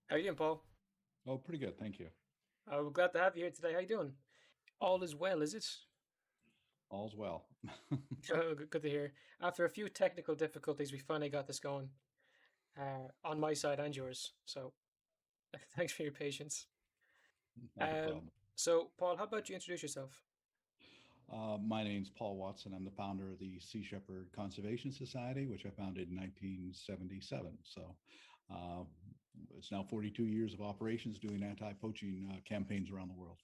How you doing, Paul? Oh, pretty good, thank you. We're glad to have you here today. How you doing? All is well, is it? All's well. Good to hear. After a few technical difficulties, we finally got this going on my side and yours. So thanks for your patience. Not a Um, problem. so, Paul, how about you introduce yourself? My name's Paul Watson. I'm the founder of the Sea Shepherd Conservation Society, which I founded in 1977. So uh, it's now 42 years of operations doing anti-poaching campaigns around the world.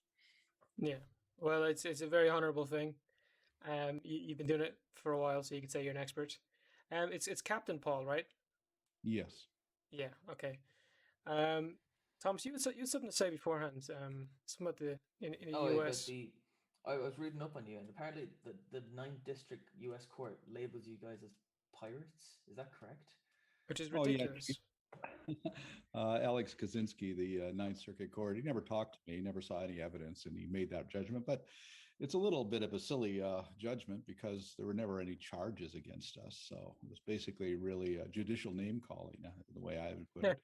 Yeah. Well, it's a very honourable thing. You've been doing it for a while, so you could say you're an expert. It's Captain Paul, right? Yes. Yeah. Okay. Um, Thomas, you had something to say beforehand. Something about in the Oh, about U.S. the. I was reading up on you, and apparently the Ninth District U.S. Court labels you guys as pirates. Is that correct? Which is Oh, yeah. ridiculous. Alex Kaczynski, the Ninth Circuit Court, he never talked to me, he never saw any evidence, and he made that judgment. But it's a little bit of a silly judgment because there were never any charges against us. So it was basically really a judicial name calling, the way I would put it.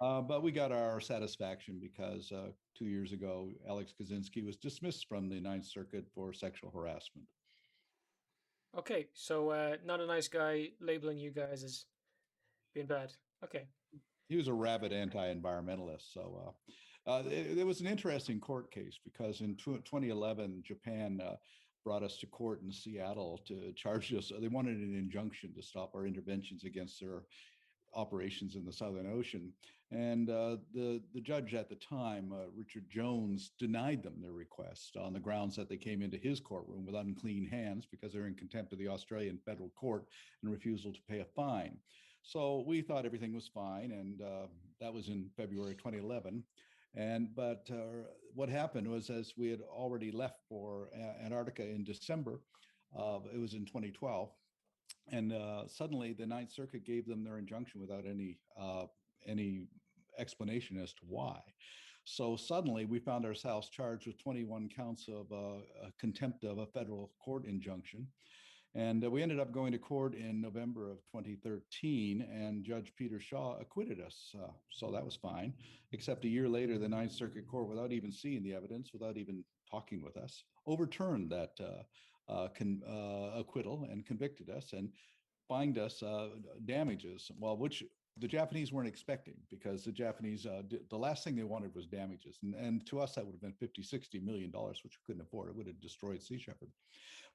But we got our satisfaction because 2 years ago, Alex Kaczynski was dismissed from the Ninth Circuit for sexual harassment. Okay, so not a nice guy labeling you guys as being bad. Okay. He was a rabid anti-environmentalist. So it was an interesting court case because in 2011, Japan brought us to court in Seattle to charge us. They wanted an injunction to stop our interventions against their operations in the Southern Ocean. And the judge at the time, Richard Jones, denied them their request on the grounds that they came into his courtroom with unclean hands because they're in contempt of the Australian federal court and refusal to pay a fine. So we thought everything was fine, and that was in February 2011. But what happened was, as we had already left for Antarctica in December, it was in 2012, and suddenly the Ninth Circuit gave them their injunction without any explanation as to why. So suddenly we found ourselves charged with 21 counts of contempt of a federal court injunction. And we ended up going to court in November of 2013, and Judge Peter Shaw acquitted us. So that was fine, except a year later, the Ninth Circuit Court, without even seeing the evidence, without even talking with us, overturned that acquittal and convicted us and fined us damages, well, which the Japanese weren't expecting because the Japanese, the last thing they wanted was damages. And to us, that would have been $50-60 million, which we couldn't afford. It would have destroyed Sea Shepherd.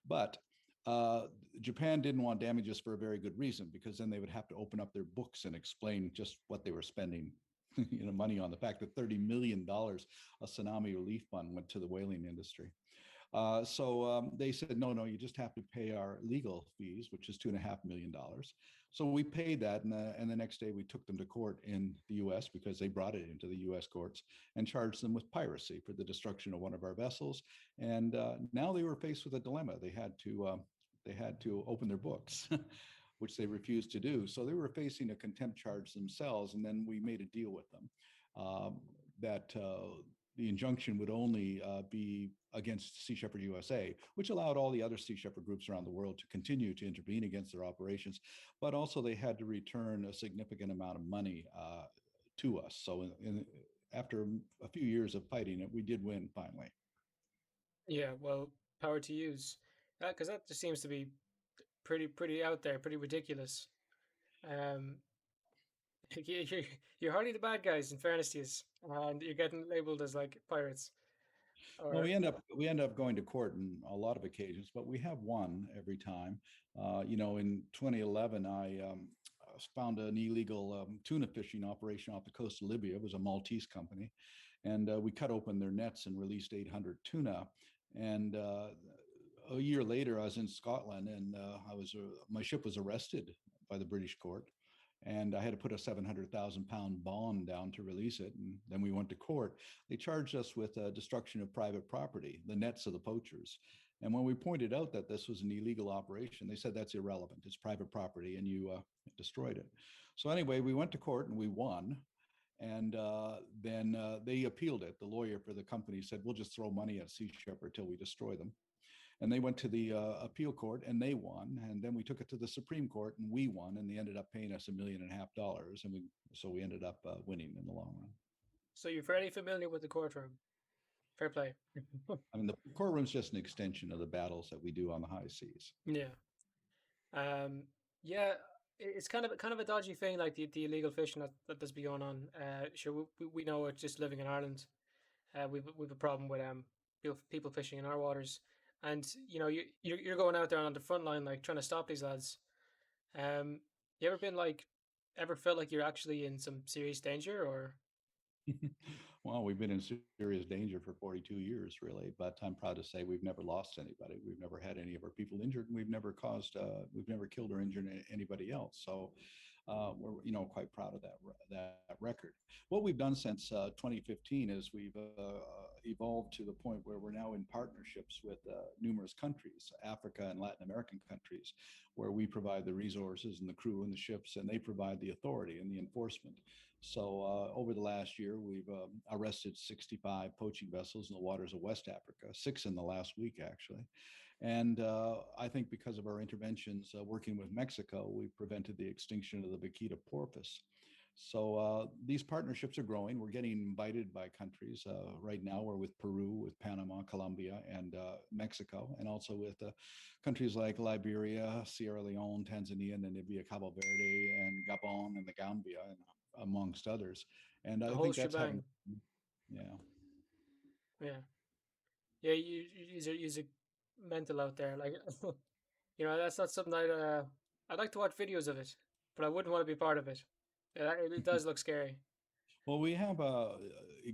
But uh, Japan didn't want damages for a very good reason, because then they would have to open up their books and explain just what they were spending money on. The fact that $30 million, a tsunami relief fund, went to the whaling industry. So they said, no, you just have to pay our legal fees, which is $2.5 million. So we paid that, and the next day we took them to court in the U.S. because they brought it into the U.S. courts and charged them with piracy for the destruction of one of our vessels. And now they were faced with a dilemma. They had to open their books, which they refused to do. So they were facing a contempt charge themselves, and then we made a deal with them that the injunction would only be against Sea Shepherd USA, which allowed all the other Sea Shepherd groups around the world to continue to intervene against their operations, but also they had to return a significant amount of money to us. So after a few years of fighting it, we did win finally. Yeah, well, power to use. Because that just seems to be pretty out there, pretty ridiculous. Um, you're, you're hardly the bad guys, in fairness to you, and you're getting labeled as like pirates. Well, Or we end up going to court on a lot of occasions, but we have won every time. In 2011, I found an illegal tuna fishing operation off the coast of Libya. It was a Maltese company, and we cut open their nets and released 800 tuna. And a year later, I was in Scotland, and my ship was arrested by the British court, and I had to put a 700,000 pound bond down to release it. And then we went to court. They charged us with destruction of private property, the nets of the poachers. And when we pointed out that this was an illegal operation, they said that's irrelevant. It's private property, and you destroyed it. So anyway, we went to court and we won. And then they appealed it. The lawyer for the company said, we'll just throw money at Sea Shepherd till we destroy them. And they went to the appeal court and they won. And then we took it to the Supreme Court and we won. And they ended up paying us $1.5 million. And we ended up winning in the long run. So you're fairly familiar with the courtroom. Fair play. I mean, the courtroom's just an extension of the battles that we do on the high seas. Yeah. Um, yeah, it's kind of a dodgy thing, like the illegal fishing that's been going on. Sure, we know it's just living in Ireland. We've a problem with people fishing in our waters, and you're going out there on the front line like trying to stop these lads. You ever been like ever felt like you're actually in some serious danger or? Well, we've been in serious danger for 42 years, really, but I'm proud to say we've never lost anybody. We've never had any of our people injured, and we've never killed or injured anybody else. So we're, quite proud of that record. What we've done since 2015 is we've evolved to the point where we're now in partnerships with numerous countries, Africa and Latin American countries, where we provide the resources and the crew and the ships, and they provide the authority and the enforcement. So over the last year, we've arrested 65 poaching vessels in the waters of West Africa, 6 in the last week, actually. And I think because of our interventions working with Mexico, we've prevented the extinction of the vaquita porpoise. So these partnerships are growing. We're getting invited by countries. Right now, we're with Peru, with Panama, Colombia, and Mexico, and also with countries like Liberia, Sierra Leone, Tanzania, Namibia, Cabo Verde, and Gabon, and the Gambia, and amongst others. And The I whole think that's having, shebang. yeah. Yeah, yeah. You're mental out there. Like, that's not something I'd like to watch videos of it, but I wouldn't want to be part of it. Yeah, it does look scary. Well, we have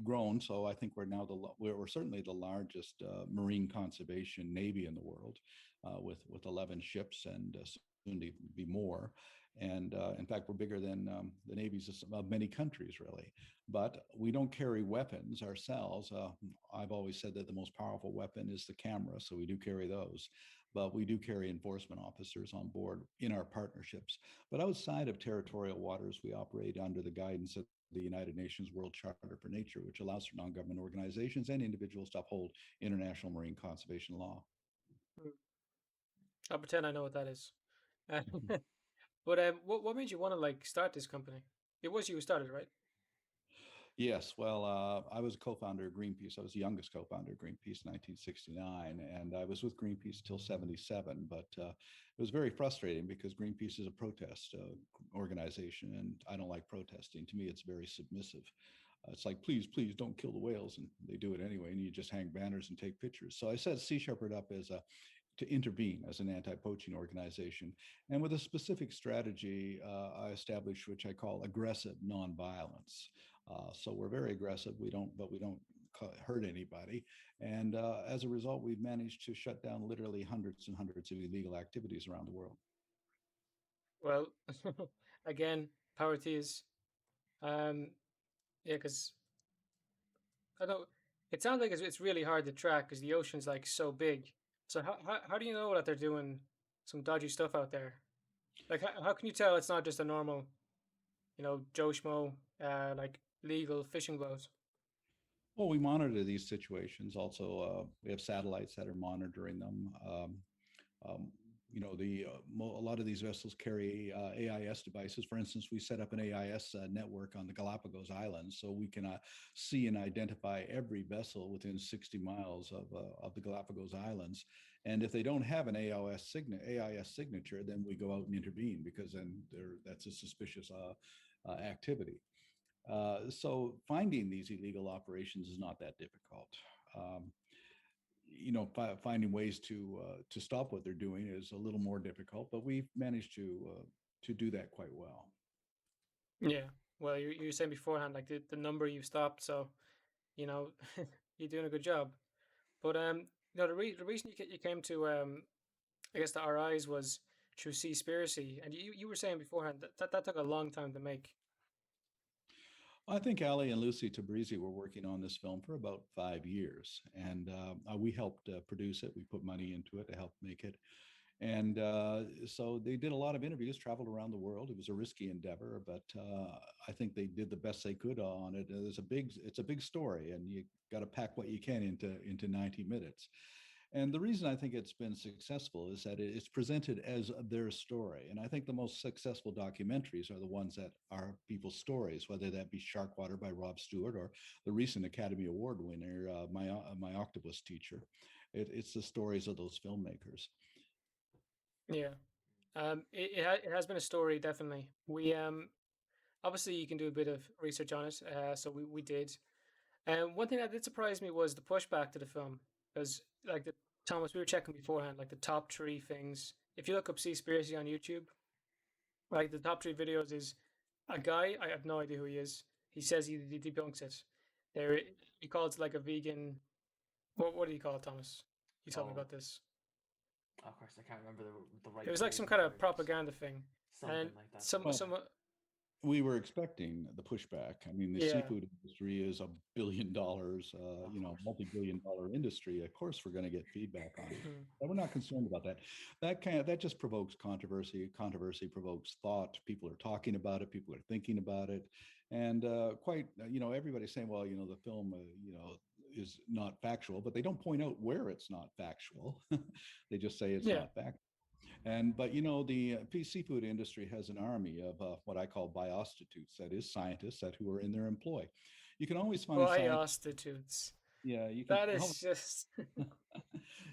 grown, so I think we're now we're certainly the largest marine conservation navy in the world, with 11 ships and soon to be more. And in fact, we're bigger than the navies of many countries, really. But we don't carry weapons ourselves. I've always said that the most powerful weapon is the camera, so we do carry those. But we do carry enforcement officers on board in our partnerships. But outside of territorial waters, we operate under the guidance of the United Nations World Charter for Nature, which allows for non-government organizations and individuals to uphold international marine conservation law. Mm. I'll pretend I know what that is. Uh, Mhm. but what made you want to like start this company? It was you who started, right? Yes, well, I was a co-founder of Greenpeace. I was the youngest co-founder of Greenpeace in 1969, and I was with Greenpeace till 77. But it was very frustrating because Greenpeace is a protest organization, and I don't like protesting. To me, it's very submissive. It's like, please, please don't kill the whales, and they do it anyway, and you just hang banners and take pictures. So I set Sea Shepherd up as a to intervene as an anti-poaching organization. And with a specific strategy, I established, which I call aggressive nonviolence. So we're very aggressive. But we don't hurt anybody. And as a result, we've managed to shut down literally hundreds and hundreds of illegal activities around the world. Well, again, power to you. Um, yeah, because I don't. It sounds like it's really hard to track because the ocean's like so big. So how do you know that they're doing some dodgy stuff out there? Like how can you tell it's not just a normal, Joe Schmo, like legal fishing boat? Well, we monitor these situations. Also, we have satellites that are monitoring them. Um, a lot of these vessels carry AIS devices. For instance, we set up an AIS network on the Galapagos Islands, so we can see and identify every vessel within 60 miles of the Galapagos Islands. And if they don't have an AIS signature, then we go out and intervene because then that's a suspicious activity. So finding these illegal operations is not that difficult. Um, Finding ways to stop what they're doing is a little more difficult, but we've managed to do that quite well. Yeah. Well, you were saying beforehand like the number you've stopped, so you know you're doing a good job. But the reason you came to I guess the RIs was through Seaspiracy, and you were saying beforehand that took a long time to make. I think Ali and Lucy Tabrizi were working on this film for about 5 years, and we helped produce it. We put money into it to help make it. And so they did a lot of interviews, traveled around the world. It was a risky endeavor, but I think they did the best they could on it. It's a big story, and you got to pack what you can into 90 minutes. And the reason I think it's been successful is that it's presented as their story. And I think the most successful documentaries are the ones that are people's stories, whether that be Sharkwater by Rob Stewart or the recent Academy Award winner, My Octopus Teacher. It's the stories of those filmmakers. Yeah. It has been a story, definitely. We obviously you can do a bit of research on it, so we did. And one thing that did surprise me was the pushback to the film, because like the Thomas, we were checking beforehand, like the top three things. If you look up Seaspiracy on YouTube, like the top three videos is a guy. I have no idea who he is. He says he debunks it. There, he calls it like a vegan. What do you call it, Thomas? You told me Oh, about this. of course, I can't remember the right It was like some phrasing kind for of it. propaganda thing, Something and like that. some Well, some we were expecting the pushback. I mean, the yeah. seafood industry is $1 billion, Of course. multi-billion-dollar industry. Of course, we're going to get feedback on it, Mhm. but we're not concerned about that. That just provokes controversy. Controversy provokes thought. People are talking about it. People are thinking about it, and everybody's saying, well, the film, is not factual, but they don't point out where it's not factual. They just say it's Yeah. not factual. But the seafood industry has an army of what I call biostitutes, that is scientists that who are in their employ. You can always find scientists. Prostitutes. Yeah, you can. That is just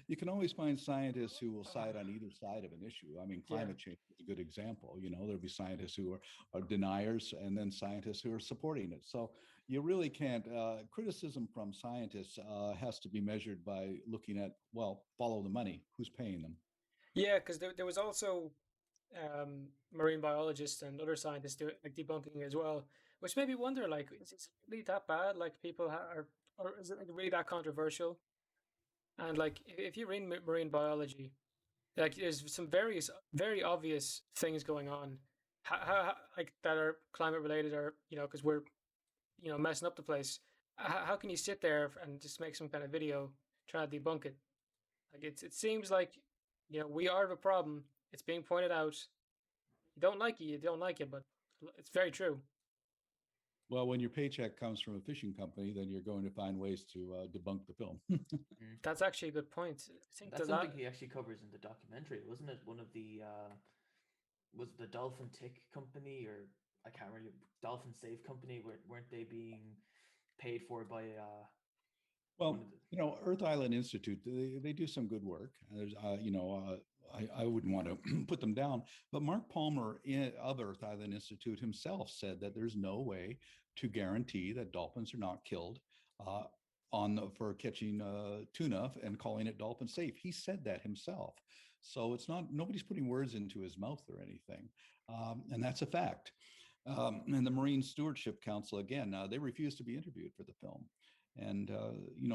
You can always find scientists who will side on either side of an issue. I mean, yeah. climate change is a good example. There'll be scientists who are deniers, and then scientists who are supporting it. So you really can't. Criticism from scientists has to be measured by looking at, well, follow the money. Who's paying them? Yeah, because there was also marine biologists and other scientists like debunking it as well, which made me wonder, like, is it really that bad? Like, are, or is it like really that controversial? And like, if you read marine biology, like, there's some very obvious things going on, like that are climate related, or because we're messing up the place. How can you sit there and just make some kind of video trying to debunk it? Like, it seems like we are the problem. It's being pointed out. You don't like it, you don't like it, but it's very true. Well, when your paycheck comes from a fishing company, then you're going to find ways to debunk the film. Mm. That's actually a good point. I think That's the something he actually covers in the documentary, wasn't it? One of the was it the Dolphin Tick Company, or I can't really, Dolphin Safe Company, weren't they being paid for by one Well, of the Earth Island Institute, they do some good work. There's, I wouldn't want to put them down, but Mark Palmer of Earth Island Institute himself said that there's no way to guarantee that dolphins are not killed uh, for catching tuna and calling it dolphin safe. He said that himself. So it's not, nobody's putting words into his mouth or anything. And that's a fact. And the Marine Stewardship Council, again, they refused to be interviewed for the film. And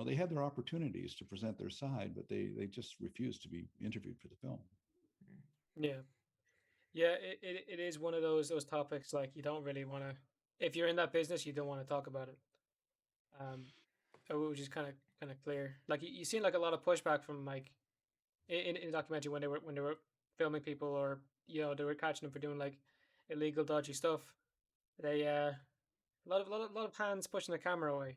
they had their opportunities to present their side, but they just refused to be interviewed for the film. yeah, yeah. It is one of those topics, like, you don't really want to. If you're in that business, you don't want to talk about it. Um, which is kind of clear. Like, you seen like a lot of pushback from, like, in the documentary when they were filming people, or they were catching them for doing like illegal dodgy stuff. They a lot of hands pushing the camera away.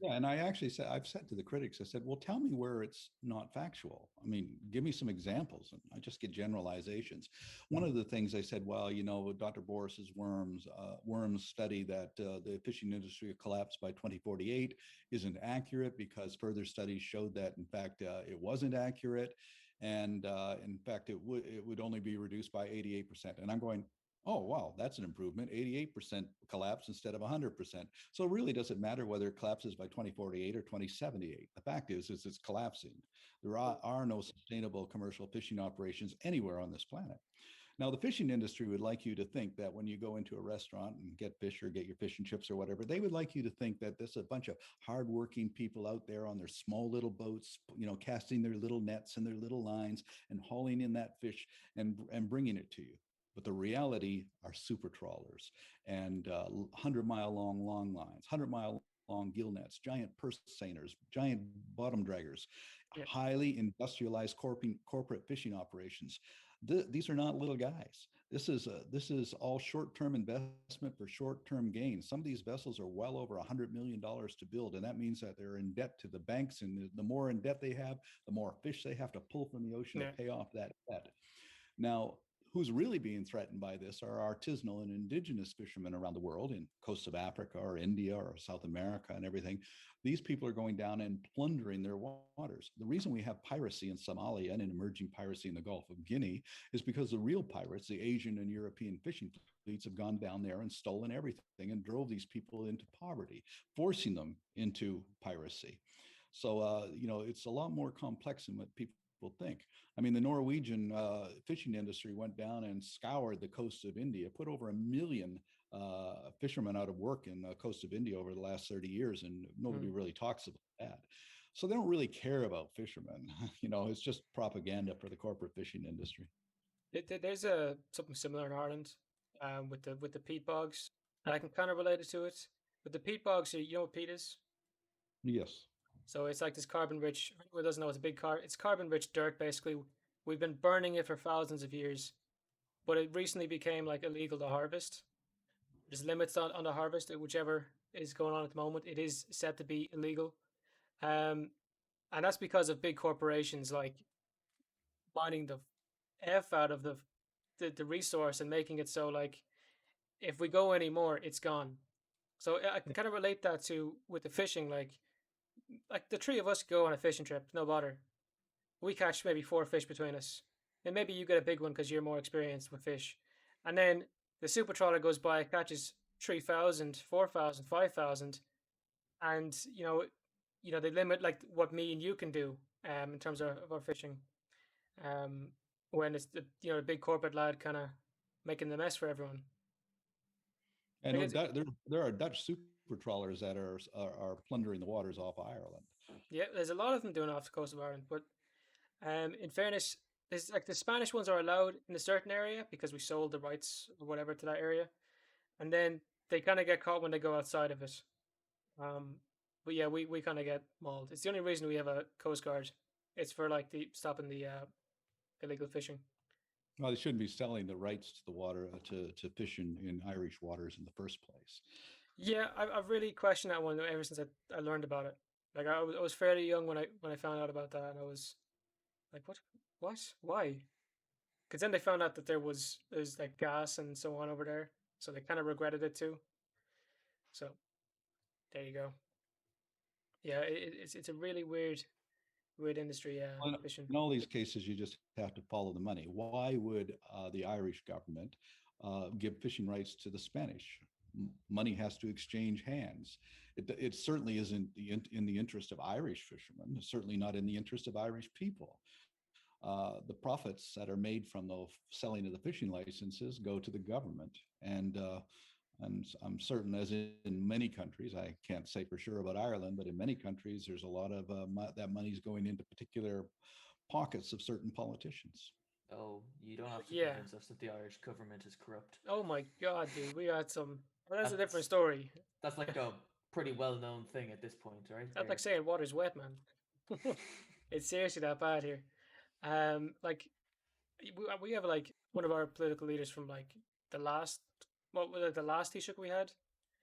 Yeah, and I actually said, I've said to the critics, I said, well, tell me where it's not factual. I mean, give me some examples. And I just get generalizations. One of the things I said, well, Dr. Boris's worms study that the fishing industry will collapse by 2048 isn't accurate, because further studies showed that, in fact, it wasn't accurate. And in fact, it would only be reduced by 88%. And I'm going, oh, wow, that's an improvement. 88% collapse instead of 100%. So it really doesn't matter whether it collapses by 2048 or 2078. The fact is it's collapsing. There are no sustainable commercial fishing operations anywhere on this planet. Now, the fishing industry would like you to think that when you go into a restaurant and get fish or get your fish and chips or whatever, they would like you to think that there's a bunch of hardworking people out there on their small little boats, casting their little nets and their little lines and hauling in that fish and bringing it to you. But the reality are super trawlers and 100-mile long lines, 100-mile long gill nets, giant purse seiners, giant bottom draggers, Yeah. highly industrialized corporate fishing operations. These are not little guys. This is all short-term investment for short-term gain. Some of these vessels are well over $100 million to build, and that means that they're in debt to the banks. And the more in debt they have, the more fish they have to pull from the ocean to Yeah. pay off that debt. Now, who's really being threatened by this are artisanal and indigenous fishermen around the world in coast of Africa or India or South America and everything. These people are going down and plundering their waters. The reason we have piracy in Somalia and an emerging piracy in the Gulf of Guinea is because the real pirates, the Asian and European fishing fleets, have gone down there and stolen everything and drove these people into poverty, forcing them into piracy. So, it's a lot more complex than what people think. I mean, the Norwegian fishing industry went down and scoured the coast of India, put over 1 million fishermen out of work in the coast of India over the last 30 years, and nobody Mm. really talks about that. So they don't really care about fishermen. It's just propaganda for the corporate fishing industry. There's something similar in Ireland, with the peat bogs, and I can kind of relate it to it. With the peat bogs, you know what peat is? Yes. So it's like this carbon rich. Who doesn't know it's a big it's carbon rich dirt basically. We've been burning it for thousands of years, but it recently became like illegal to harvest. There's limits on the harvest, whichever is going on at the moment. It is set to be illegal, um, and that's because of big corporations like mining the f out of the resource and making it so like if we go anymore, it's gone. So I can kind of relate that to with the fishing, like the three of us go on a fishing trip, no bother. We catch maybe four fish between us, and maybe you get a big one because you're more experienced with fish, and then the super trawler goes by, catches 3,000, 4,000, 5,000, and they limit like what me and you can do in terms of our fishing. Um, when it's the big corporate lad kind of making the mess for everyone. And I guess there are Dutch super trawlers that are plundering the waters off Ireland. yeah, there's a lot of them doing it off the coast of Ireland, but in fairness, there's like the Spanish ones are allowed in a certain area because we sold the rights or whatever to that area, and then they kind of get caught when they go outside of it. Um, but yeah, we kind of get mauled. It's the only reason we have a coast guard. It's for like the stopping the illegal fishing. Well, they shouldn't be selling the rights to the water to fish in Irish waters in the first place. Yeah, I've really questioned that one ever since I learned about it. Like I was fairly young when I found out about that, and I was like, what, why? Because then they found out that there's like gas and so on over there, so they kind of regretted it too. So there you go. Yeah, it's a really weird industry. Well, Fishing. in all these cases, you just have to follow the money. Why would the Irish government give fishing rights to the Spanish? Money has to exchange hands. It certainly isn't in the interest of Irish fishermen. It's certainly not in the interest of Irish people. The profits that are made from the selling of the fishing licenses go to the government. And I'm certain, as in many countries, I can't say for sure about Ireland, but in many countries, there's a lot of that money's going into particular pockets of certain politicians. Oh, you don't have to Yeah. convince us that the Irish government is corrupt. Oh my god, dude, we had some. Well, that's a That's different story. that's like a pretty well known thing at this point, right? That's like saying water's wet, man. It's seriously that bad here. Like we have like one of our political leaders from like the last what was it, the last Taoiseach we had.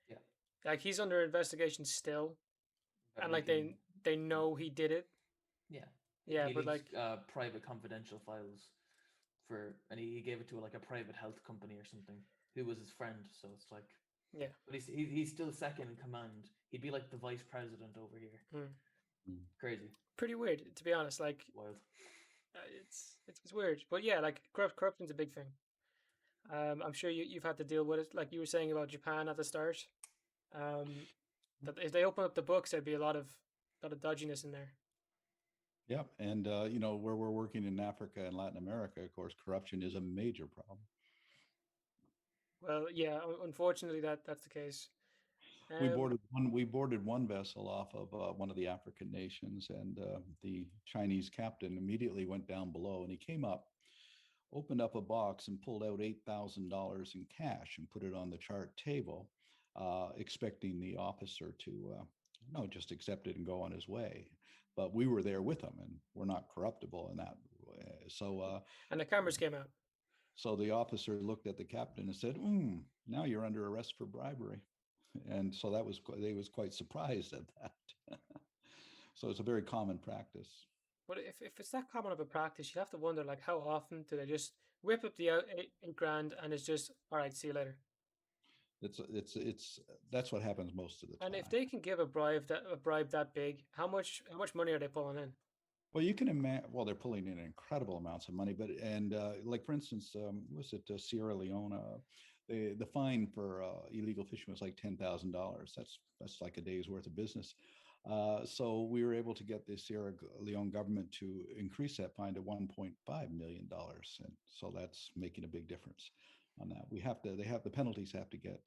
Yeah, Like he's under investigation still, about and like leaking. they know he did it. Yeah, Yeah, he but leaked like private confidential files and he gave it to like a private health company or something who was his friend. So it's like, yeah, but he's still second in command. He'd be like the vice president over here. mm, Mm. Crazy, pretty weird to be honest. Like wild. it's weird, but yeah, like corruption's a big thing. I'm sure you've had to deal with it, like you were saying about Japan at the start. Um, that if they open up the books, there'd be a lot of dodginess in there. Yep. And, where we're working in Africa and Latin America, of course, corruption is a major problem. Well, yeah, unfortunately that's the case. Um, We boarded one vessel off of one of the African nations, and the Chinese captain immediately went down below, and he came up, opened up a box, and pulled out $8,000 in cash and put it on the chart table, expecting the officer to no, just accept it and go on his way. but we were there with them, and we're not corruptible in that way. And the cameras came out. So the officer looked at the captain and said, now you're under arrest for bribery. And so they was quite surprised at that. So it's a very common practice. But if it's that common of a practice, you have to wonder like how often do they just whip up the 8 grand and it's just all right, see you later. It's that's what happens most of the And if time. they can give a bribe that big, how much money are they pulling in? Well, you can imagine. Well, they're pulling in incredible amounts of money, but like for instance, was it Sierra Leone? The fine for illegal fishing was like $10,000. That's like a day's worth of business. So we were able to get the Sierra Leone government to increase that fine to $1.5 million, and so that's making a big difference on that. The penalties have to get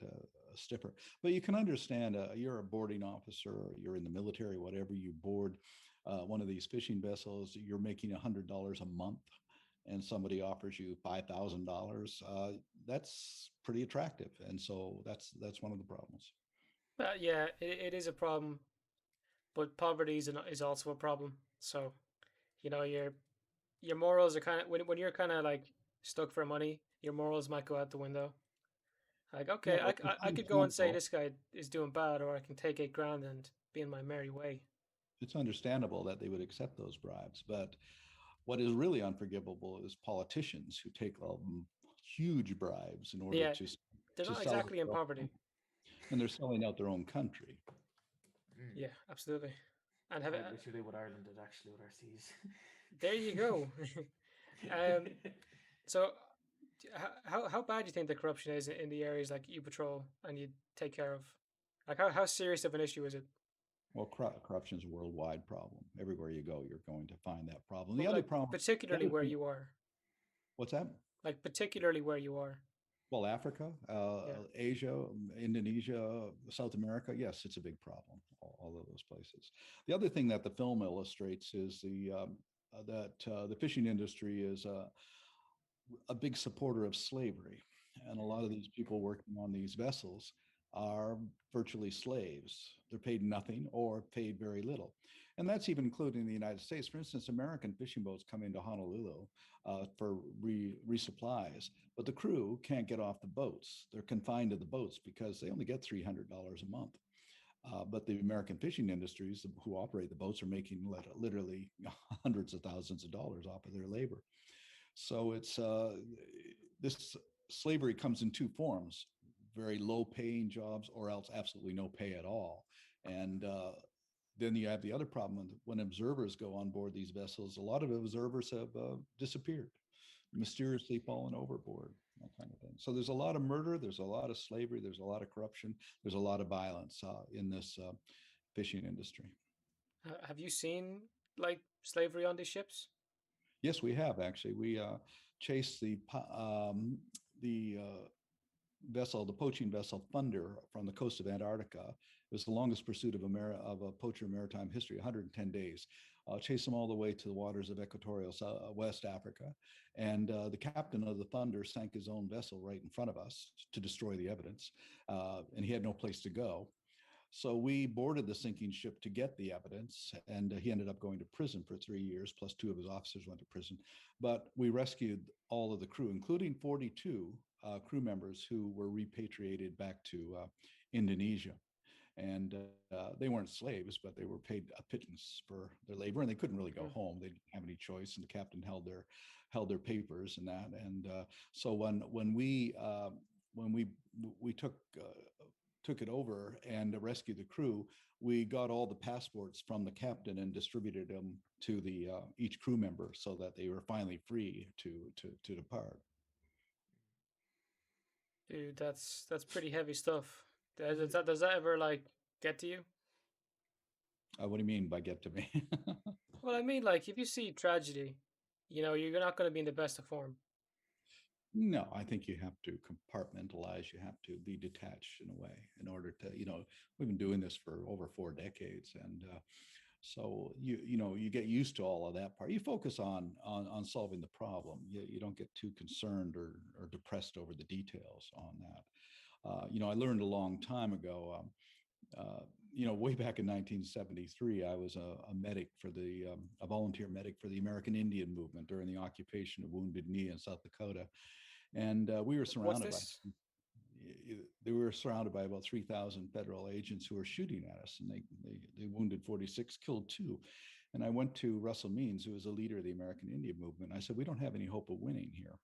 stiffer. But you can understand, you're a boarding officer, or you're in the military, whatever, you board one of these fishing vessels, you're making $100 a month, and somebody offers you $5,000. That's pretty attractive, and so that's one of the problems. Yeah, it is a problem, but poverty is also a problem. So you know your morals are kind of when you're kind of like stuck for money, your morals might go out the window. Like, Yeah, okay, well, it's I could go and say understandable. this guy is doing bad, or I can take 8 grand and be in my merry way. It's understandable that they would accept those bribes, but what is really unforgivable is politicians who take huge bribes in order Yeah, they're to not sell exactly in poverty. and they're selling out their own country. Mm. Yeah, absolutely. And have Quite literally what Ireland did actually with our seas. there you go. um, so how bad do you think the corruption is in the areas like you patrol and you take care of? Like how serious of an issue is it? Well, corruption is a worldwide problem. Everywhere you go, you're going to find that problem. But like The particularly other where thing, you are, what's that? like particularly where you are. Well, Africa, Yeah. Asia, Indonesia, South America, yes, it's a big problem, all of those places. The other thing that the film illustrates is the fishing industry is a big supporter of slavery. And a lot of these people working on these vessels are virtually slaves. They're paid nothing or paid very little. And that's even including the United States. For instance, American fishing boats come into Honolulu for resupplies, but the crew can't get off the boats. They're confined to the boats because they only get $300 a month. But the American fishing industries who operate the boats are making literally hundreds of thousands of dollars off of their labor. So it's this slavery comes in two forms: very low paying jobs, or else absolutely no pay at all. And then you have the other problem when observers go on board these vessels. A lot of observers have disappeared, mysteriously fallen overboard, that kind of thing. So there's a lot of murder, there's a lot of slavery, there's a lot of corruption, there's a lot of violence in this fishing industry. Have you seen like slavery on these ships? Yes, we have actually. We chased the vessel, the poaching vessel Thunder, from the coast of Antarctica. It was the longest pursuit of a poacher in maritime history, 110 days. Chased them all the way to the waters of equatorial West Africa. And the captain of the Thunder sank his own vessel right in front of us to destroy the evidence. And he had no place to go. So we boarded the sinking ship to get the evidence, and he ended up going to prison for 3 years, plus two of his officers went to prison. But we rescued all of the crew, including 42 crew members who were repatriated back to Indonesia. And they weren't slaves, but they were paid a pittance for their labor, and they couldn't really go Mm. home. They didn't have any choice, and the captain held their papers and that. And so when we took it over and rescued the crew, we got all the passports from the captain and distributed them to the each crew member so that they were finally free to depart. Dude, that's pretty heavy stuff. Does that ever like get to you? What do you mean by get to me? Well, I mean, like if you see tragedy, you're not going to be in the best of form. No, I think you have to compartmentalize. You have to be detached in a way in order to, we've been doing this for over 4 decades, and so you get used to all of that part. You focus on solving the problem. You don't get too concerned or depressed over the details on that. I learned a long time ago. Uh, way back in 1973, I was a medic for a volunteer medic for the American Indian movement during the occupation of Wounded Knee in South Dakota, and we were What's surrounded by this? they were surrounded by about 3,000 federal agents who were shooting at us, and they wounded 46, killed two. And I went to Russell Means, who was a leader of the American Indian movement. I said, we don't have any hope of winning here.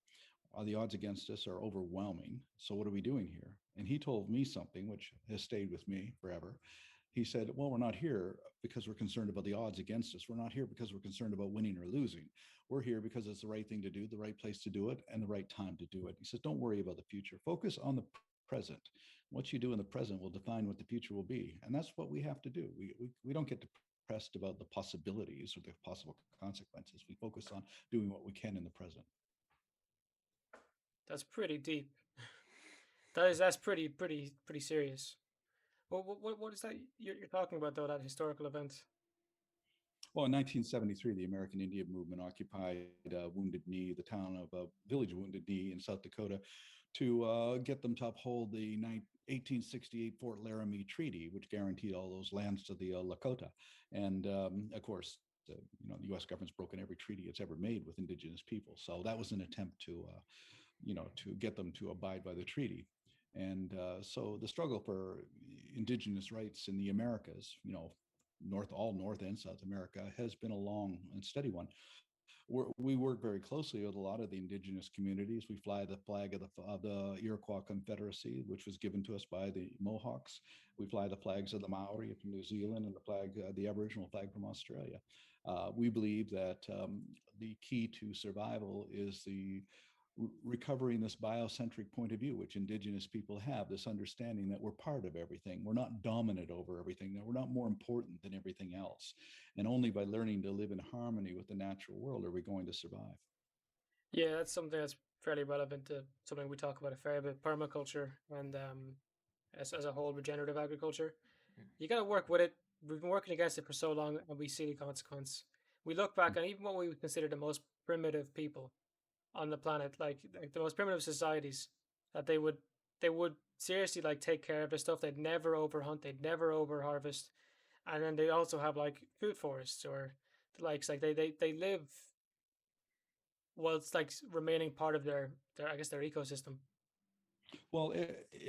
The odds against us are overwhelming. So what are we doing here? And he told me something which has stayed with me forever. He said, well, we're not here because we're concerned about the odds against us. We're not here because we're concerned about winning or losing. We're here because it's the right thing to do, the right place to do it, and the right time to do it. He says, don't worry about the future. Focus on the present. What you do in the present will define what the future will be. And that's what we have to do. We don't get depressed about the possibilities or the possible consequences. We focus on doing what we can in the present. That's pretty deep. That's pretty serious. What is that you're talking about though? That historical event? Well, in 1973, the American Indian movement occupied Wounded Knee, the town of village of Wounded Knee in South Dakota, to get them to uphold the 1868 Fort Laramie Treaty, which guaranteed all those lands to the Lakota. And of course, the U.S. government's broken every treaty it's ever made with Indigenous people. So that was an attempt to get them to abide by the treaty. And so the struggle for Indigenous rights in the Americas, all North and South America, has been a long and steady one. We work very closely with a lot of the Indigenous communities. We fly the flag of the Iroquois Confederacy, which was given to us by the Mohawks. We fly the flags of the Maori from New Zealand and the Aboriginal flag from Australia. We believe that the key to survival is the recovering this biocentric point of view, which Indigenous people have, this understanding that we're part of everything. We're not dominant over everything, that we're not more important than everything else. And only by learning to live in harmony with the natural world are we going to survive. Yeah, that's something that's fairly relevant to something we talk about a fair bit: permaculture and as a whole, regenerative agriculture. Mm. You got to work with it. We've been working against it for so long, and we see the consequence. We look back, and even what we would consider the most primitive people on the planet, like the most primitive societies, that they would seriously like take care of their stuff. They'd never overhunt, they'd never overharvest, and then they also have like food forests or the likes. Like they live well. It's like remaining part of their I guess their ecosystem. Well,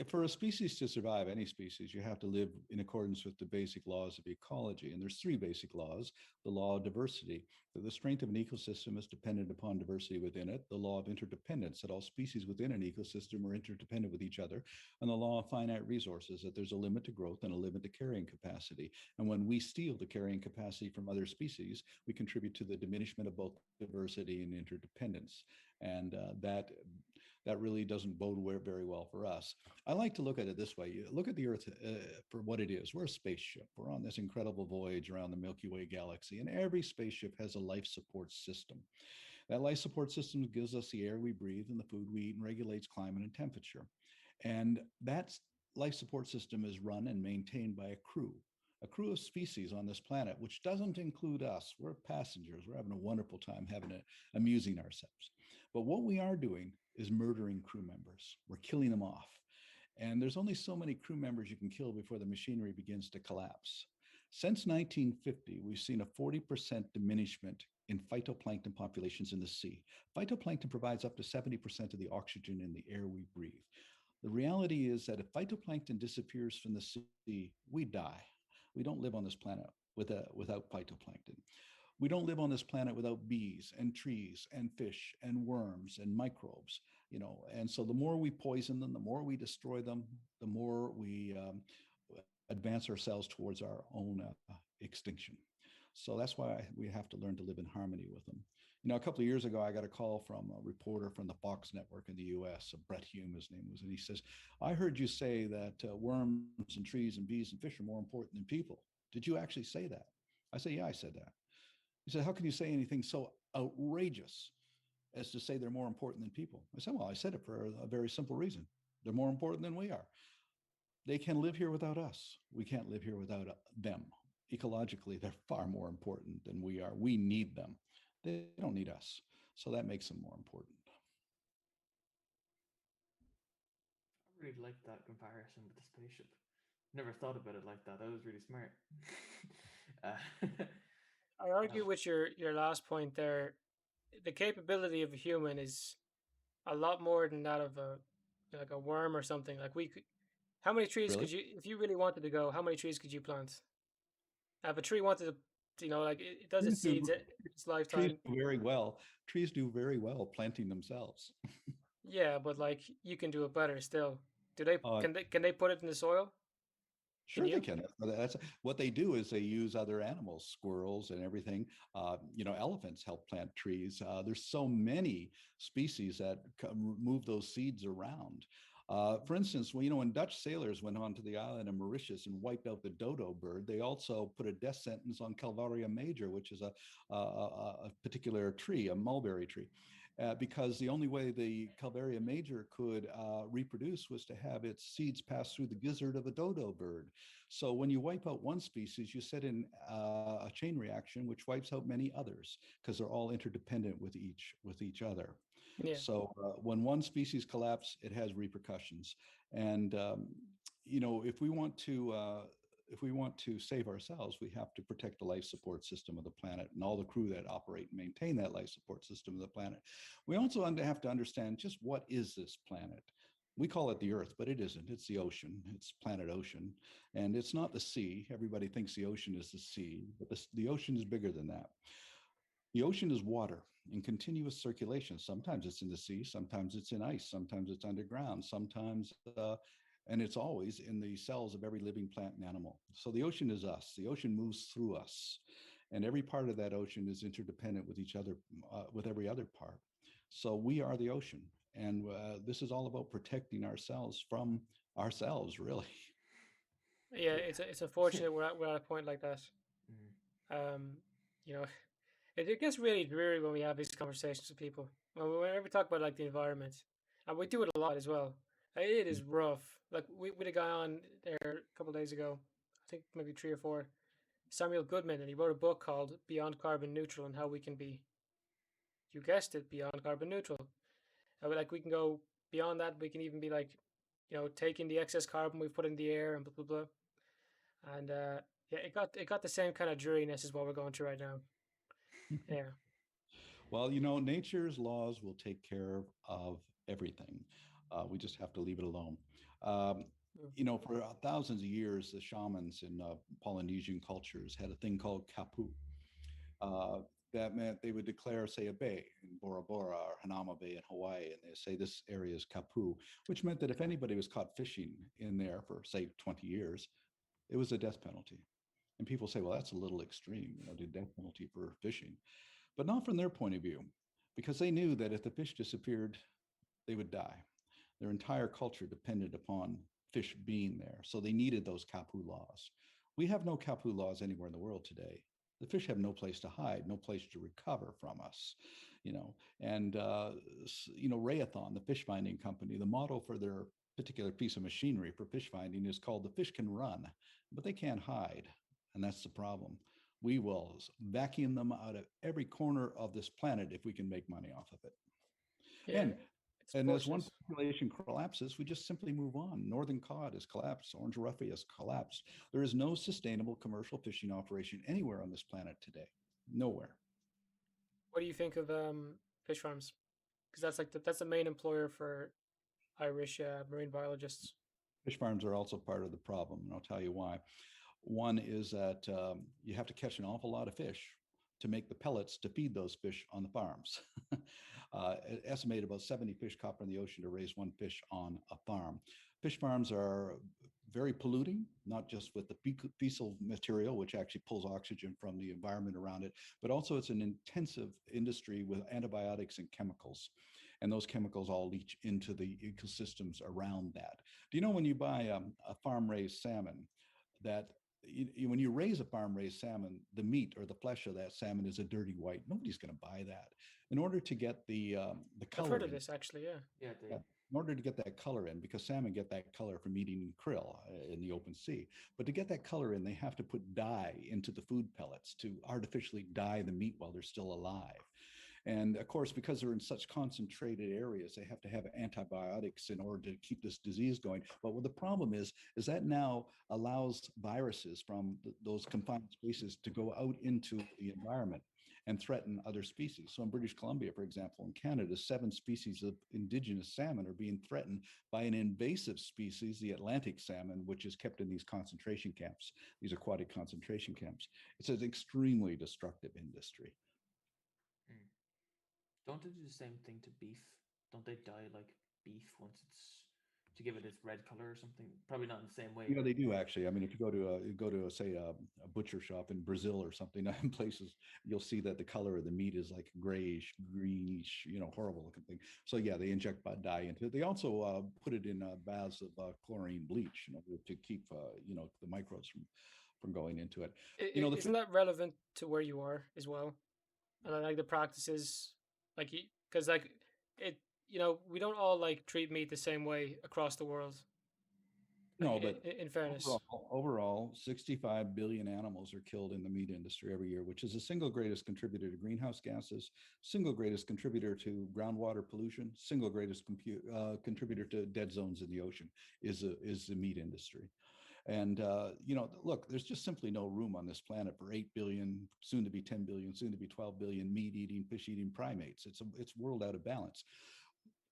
for a species to survive, any species, you have to live in accordance with the basic laws of ecology. And there's three basic laws. The law of diversity, that the strength of an ecosystem is dependent upon diversity within it. The law of interdependence, that all species within an ecosystem are interdependent with each other. And the law of finite resources, that there's a limit to growth and a limit to carrying capacity. And when we steal the carrying capacity from other species, we contribute to the diminishment of both diversity and interdependence. And that really doesn't bode very well for us. I like to look at it this way. You look at the Earth for what it is. We're a spaceship. We're on this incredible voyage around the Milky Way galaxy, and every spaceship has a life support system. That life support system gives us the air we breathe and the food we eat and regulates climate and temperature. And that life support system is run and maintained by a crew of species on this planet, which doesn't include us. We're passengers. We're having a wonderful time amusing ourselves. But what we are doing is murdering crew members. We're killing them off. And there's only so many crew members you can kill before the machinery begins to collapse. Since 1950, we've seen a 40% diminishment in phytoplankton populations in the sea. Phytoplankton provides up to 70% of the oxygen in the air we breathe. The reality is that if phytoplankton disappears from the sea, we die. We don't live on this planet without phytoplankton. We don't live on this planet without bees and trees and fish and worms and microbes, and so the more we poison them, the more we destroy them, the more we advance ourselves towards our own extinction. So that's why we have to learn to live in harmony with them. A couple of years ago, I got a call from a reporter from the Fox network in the US, Brett Hume, his name was, and he says, I heard you say that worms and trees and bees and fish are more important than people. Did you actually say that? I said, yeah, I said that. He said, how can you say anything so outrageous as to say they're more important than people? I said, well, I said it for a very simple reason. They're more important than we are. They can live here without us. We can't live here without them. Ecologically, they're far more important than we are. We need them. They don't need us. So that makes them more important. I really like that comparison with the spaceship. Never thought about it like that. That was really smart. uh, I argue with your last point there. The capability of a human is a lot more than that of a like a worm or something. Like we could, how many trees Really? could you, if you really wanted to go, how many trees could you plant? If a tree wanted to, like it does its Trees seeds do, its trees lifetime. do very well. Trees do very well planting themselves. Yeah, but like you can do it better still. Do they Uh, can they put it in the soil? Can Sure, they you? can. That's what they do is they use other animals, squirrels and everything. Elephants help plant trees. There's so many species that move those seeds around. For instance, when Dutch sailors went onto the island of Mauritius and wiped out the dodo bird, they also put a death sentence on Calvaria major, which is a particular tree, a mulberry tree. Because the only way the Calvaria major could reproduce was to have its seeds pass through the gizzard of a dodo bird. So when you wipe out one species, you set in a chain reaction which wipes out many others because they're all interdependent with each other. Yeah. So when one species collapse, it has repercussions. And if we want to save ourselves, we have to protect the life support system of the planet and all the crew that operate and maintain that life support system of the planet. We also have to understand just what is this planet. We call it the Earth, but it isn't. It's the ocean. It's planet ocean. And it's not the sea. Everybody thinks the ocean is the sea, but the ocean is bigger than that. The ocean is water in continuous circulation. Sometimes it's in the sea, sometimes it's in ice, sometimes it's underground, and it's always in the cells of every living plant and animal. So the ocean is us. The ocean moves through us, and every part of that ocean is interdependent with each other, with every other part. So we are the ocean, and this is all about protecting ourselves from ourselves, really. Yeah, yeah. it's unfortunate we're at a point like that. Mm. Um, you know, it gets really dreary when we have these conversations with people. Whenever we talk about like the environment, and we do it a lot as well. It is rough. Like we had a guy on there a couple of days ago, I think maybe three or four, Samuel Goodman, and he wrote a book called Beyond Carbon Neutral and how we can be, you guessed it, beyond carbon neutral. Like we can go beyond that. We can even be like, taking the excess carbon we've put in the air and blah blah blah. And yeah, it got the same kind of dreariness as what we're going through right now. Yeah. Well, nature's laws will take care of everything. We just have to leave it alone. Um, Mm. for thousands of years, the shamans in Polynesian cultures had a thing called kapu. Uh, that meant they would declare, say, a bay in Bora Bora or Hanama Bay in Hawaii, and they say this area is kapu, which meant that if anybody was caught fishing in there for, say, 20 years, it was a death penalty. And people say, well, that's a little extreme, the death penalty for fishing, but not from their point of view, because they knew that if the fish disappeared, they would die. Their entire culture depended upon fish being there. So they needed those kapu laws. We have no kapu laws anywhere in the world today. The fish have no place to hide, no place to recover from us, And Rayathon, the fish finding company, the model for their particular piece of machinery for fish finding is called the fish can run, but they can't hide, and that's the problem. We will vacuum them out of every corner of this planet if we can make money off of it. Yeah, And it's and as one fortunate. population collapses, we just simply move on. Northern cod has collapsed. Orange roughy has collapsed. There is no sustainable commercial fishing operation anywhere on this planet today. Nowhere. What do you think of fish farms? Because that's the main employer for Irish marine biologists. Fish farms are also part of the problem, and I'll tell you why. One is that you have to catch an awful lot of fish to make the pellets to feed those fish on the farms. Estimated about 70 fish caught in the ocean to raise one fish on a farm. Fish farms are very polluting, not just with the fecal material, which actually pulls oxygen from the environment around it, but also it's an intensive industry with antibiotics and chemicals. And those chemicals all leach into the ecosystems around that. Do you know when you buy a farm raised salmon, that when you raise a farm raised salmon, the meat or the flesh of that salmon is a dirty white. Nobody's going to buy that. In order to get the I've heard color of in, this actually. Yeah. Yeah, yeah, they. in order to get that color in, because salmon get that color from eating krill in the open sea. But to get that color in, they have to put dye into the food pellets to artificially dye the meat while they're still alive. And of course, because they're in such concentrated areas, they have to have antibiotics in order to keep this disease going. But what the problem is that now allows viruses from those confined spaces to go out into the environment and threaten other species. So in British Columbia, for example, in Canada, 7 species of indigenous salmon are being threatened by an invasive species, the Atlantic salmon, which is kept in these concentration camps, these aquatic concentration camps. It's an extremely destructive industry. Mm. Don't they do the same thing to beef? Don't they dye like beef once it's to give it its red color or something? Probably not in the same way, You know, but they do actually. I mean, if you go to say a butcher shop in Brazil or something, in places, you'll see that the color of the meat is like grayish, greenish, horrible looking thing. So yeah, they inject dye into it. They also put it in baths of chlorine bleach, to keep the microbes from going into it. The Isn't that relevant to where you are as well? And I like the practices, like, because like it, we don't all like treat meat the same way across the world. Like, no, but in fairness. overall, 65 billion animals are killed in the meat industry every year, which is the single greatest contributor to greenhouse gases, single greatest contributor to groundwater pollution, single greatest contributor to dead zones in the ocean is the meat industry. And look, there's just simply no room on this planet for 8 billion, soon to be 10 billion, soon to be 12 billion meat-eating, fish-eating primates. It's world out of balance.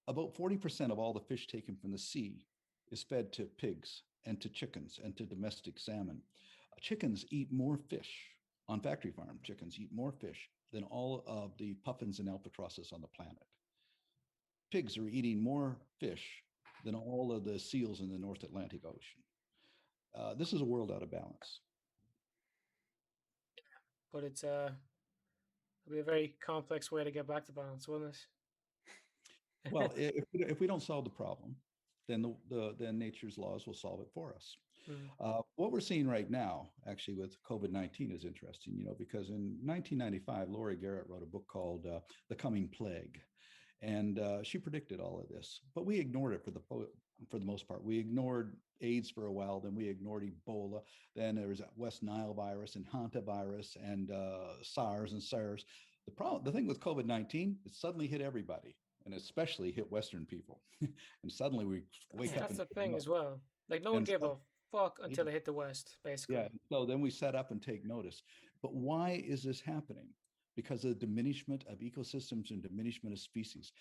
About 40% of all the fish taken from the sea is fed to pigs and to chickens and to domestic salmon. Chickens eat more fish on factory farm. Chickens eat more fish than all of the puffins and albatrosses on the planet. Pigs are eating more fish than all of the seals in the North Atlantic Ocean. This is a world out of balance. But it'll be a very complex way to get back to balance, wouldn't Well, it? if we don't solve the problem, then then nature's laws will solve it for us. Mm. What we're seeing right now, actually, with COVID-19 is interesting, because in 1995, Laurie Garrett wrote a book called The Coming Plague. And she predicted all of this, but we ignored it for the most part. We ignored AIDS for a while, then we ignored Ebola. Then there was West Nile virus and hantavirus and SARS and SARS. The thing with COVID-19, it suddenly hit everybody, and especially hit Western people. And suddenly we wake yeah, up That's and the thing as well. Like, no one and gave a fuck yeah, until it hit the West, yeah. basically. So then we set up and take notice. But why is this happening? Because of the diminishment of ecosystems and diminishment of species.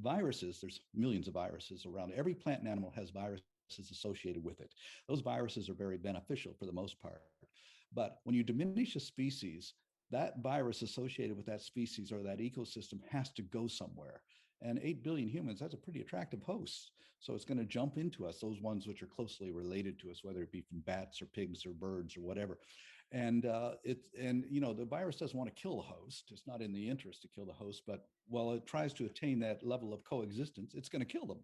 Viruses, there's millions of viruses around. Every plant and animal has viruses associated with it. Those viruses are very beneficial for the most part. But when you diminish a species, that virus associated with that species or that ecosystem has to go somewhere. And 8 billion humans, that's a pretty attractive host. So it's going to jump into us, those ones which are closely related to us, whether it be from bats or pigs or birds or whatever. And the virus doesn't want to kill the host. It's not in the interest to kill the host, but while it tries to attain that level of coexistence, it's going to kill them.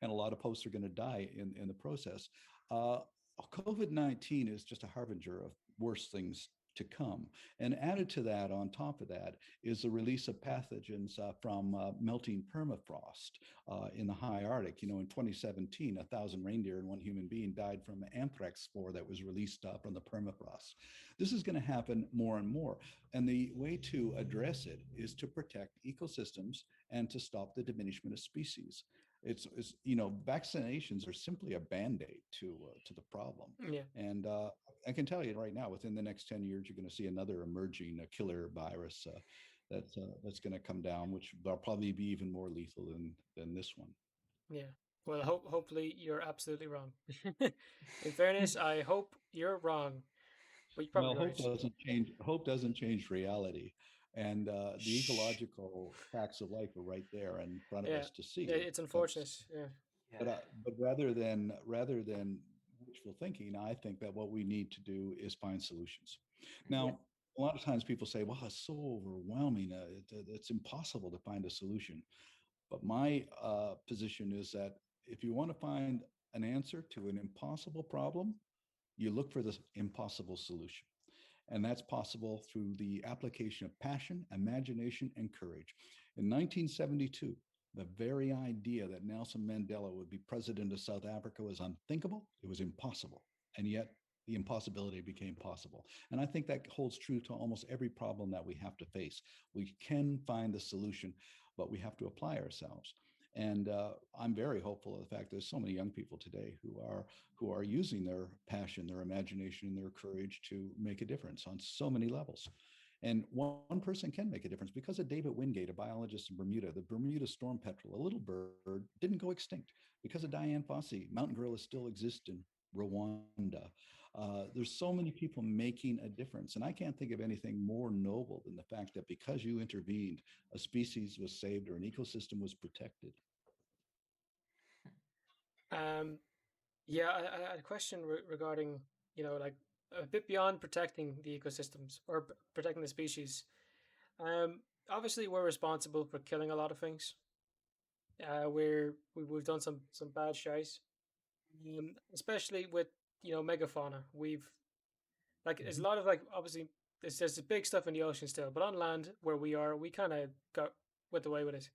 And a lot of hosts are going to die in the process. Uh, COVID-19 is just a harbinger of worse things to come. And added to that, on top of that, is the release of pathogens from melting permafrost in the high Arctic. In 2017, 1,000 reindeer and one human being died from an anthrax spore that was released from the permafrost. This is going to happen more and more. And the way to address it is to protect ecosystems and to stop the diminishment of species. It's vaccinations are simply a band-aid to the problem. Yeah. And I can tell you right now, within the next 10 years, you're going to see another emerging killer virus that's going to come down, which will probably be even more lethal than this one. Yeah. Well, hopefully you're absolutely wrong. In fairness, I hope you're wrong, but you're Well, probably right. hope doesn't change reality, and the ecological facts of life are right there in front of Yeah. us to see. It's But unfortunate. Yeah. yeah. but rather than wishful thinking, I think that what we need to do is find solutions. Yeah. Now, a lot of times people say, "Well, it's so overwhelming. It's impossible to find a solution." But my position is that if you want to find an answer to an impossible problem, you look for the impossible solution. And that's possible through the application of passion, imagination, and courage. In 1972, the very idea that Nelson Mandela would be president of South Africa was unthinkable. It was impossible. And yet the impossibility became possible. And I think that holds true to almost every problem that we have to face. We can find the solution, but we have to apply ourselves. And I'm very hopeful of the fact there's so many young people today who are using their passion, their imagination, and their courage to make a difference on so many levels. And one person can make a difference. Because of David Wingate, a biologist in Bermuda, the Bermuda storm petrel, a little bird, didn't go extinct. Because of Diane Fossey, mountain gorillas still exist in Rwanda. There's so many people making a difference. And I can't think of anything more noble than the fact that because you intervened, a species was saved or an ecosystem was protected. Um, yeah, I had a question regarding, like a bit beyond protecting the ecosystems or protecting the species. Um, Obviously, we're responsible for killing a lot of things. We've done some bad shit, especially with megafauna. We've like there's a Mhm. lot of like obviously there's big stuff in the ocean still, but on land where we are, we kind of got with the way with it.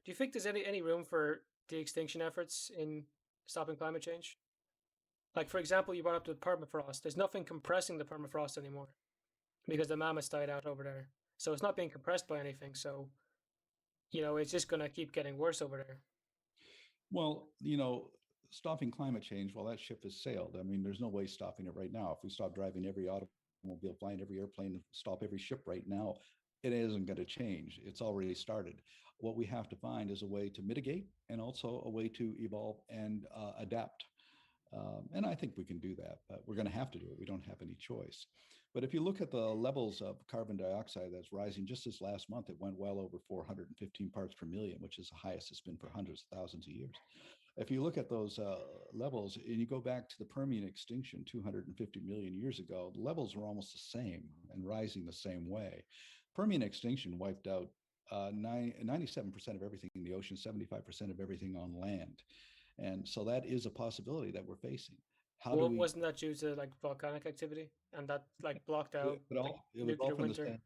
Do you think there's any room for de-extinction efforts in stopping climate change? Like for example, you brought up the permafrost. There's nothing compressing the permafrost anymore because the mammoths died out over there. So it's not being compressed by anything. So it's just gonna keep getting worse over there. Well, stopping climate change, well, that ship has sailed. I mean, there's no way stopping it right now. If we stop driving every automobile, flying every airplane, stop every ship right now, it isn't going to change. It's already started. What we have to find is a way to mitigate and also a way to evolve and adapt. And I think we can do that, but we're going to have to do it. We don't have any choice. But if you look at the levels of carbon dioxide that's rising, just this last month, it went well over 415 parts per million, which is the highest it's been for hundreds of thousands of years. If you look at those levels and you go back to the Permian extinction 250 million years ago, the levels were almost the same and rising the same way. Permian extinction wiped out 97% of everything in the ocean, 75% of everything on land. And so that is a possibility that we're facing. How do Well, we, wasn't that due to like volcanic activity and that like blocked out like it was all nuclear from the winter? same,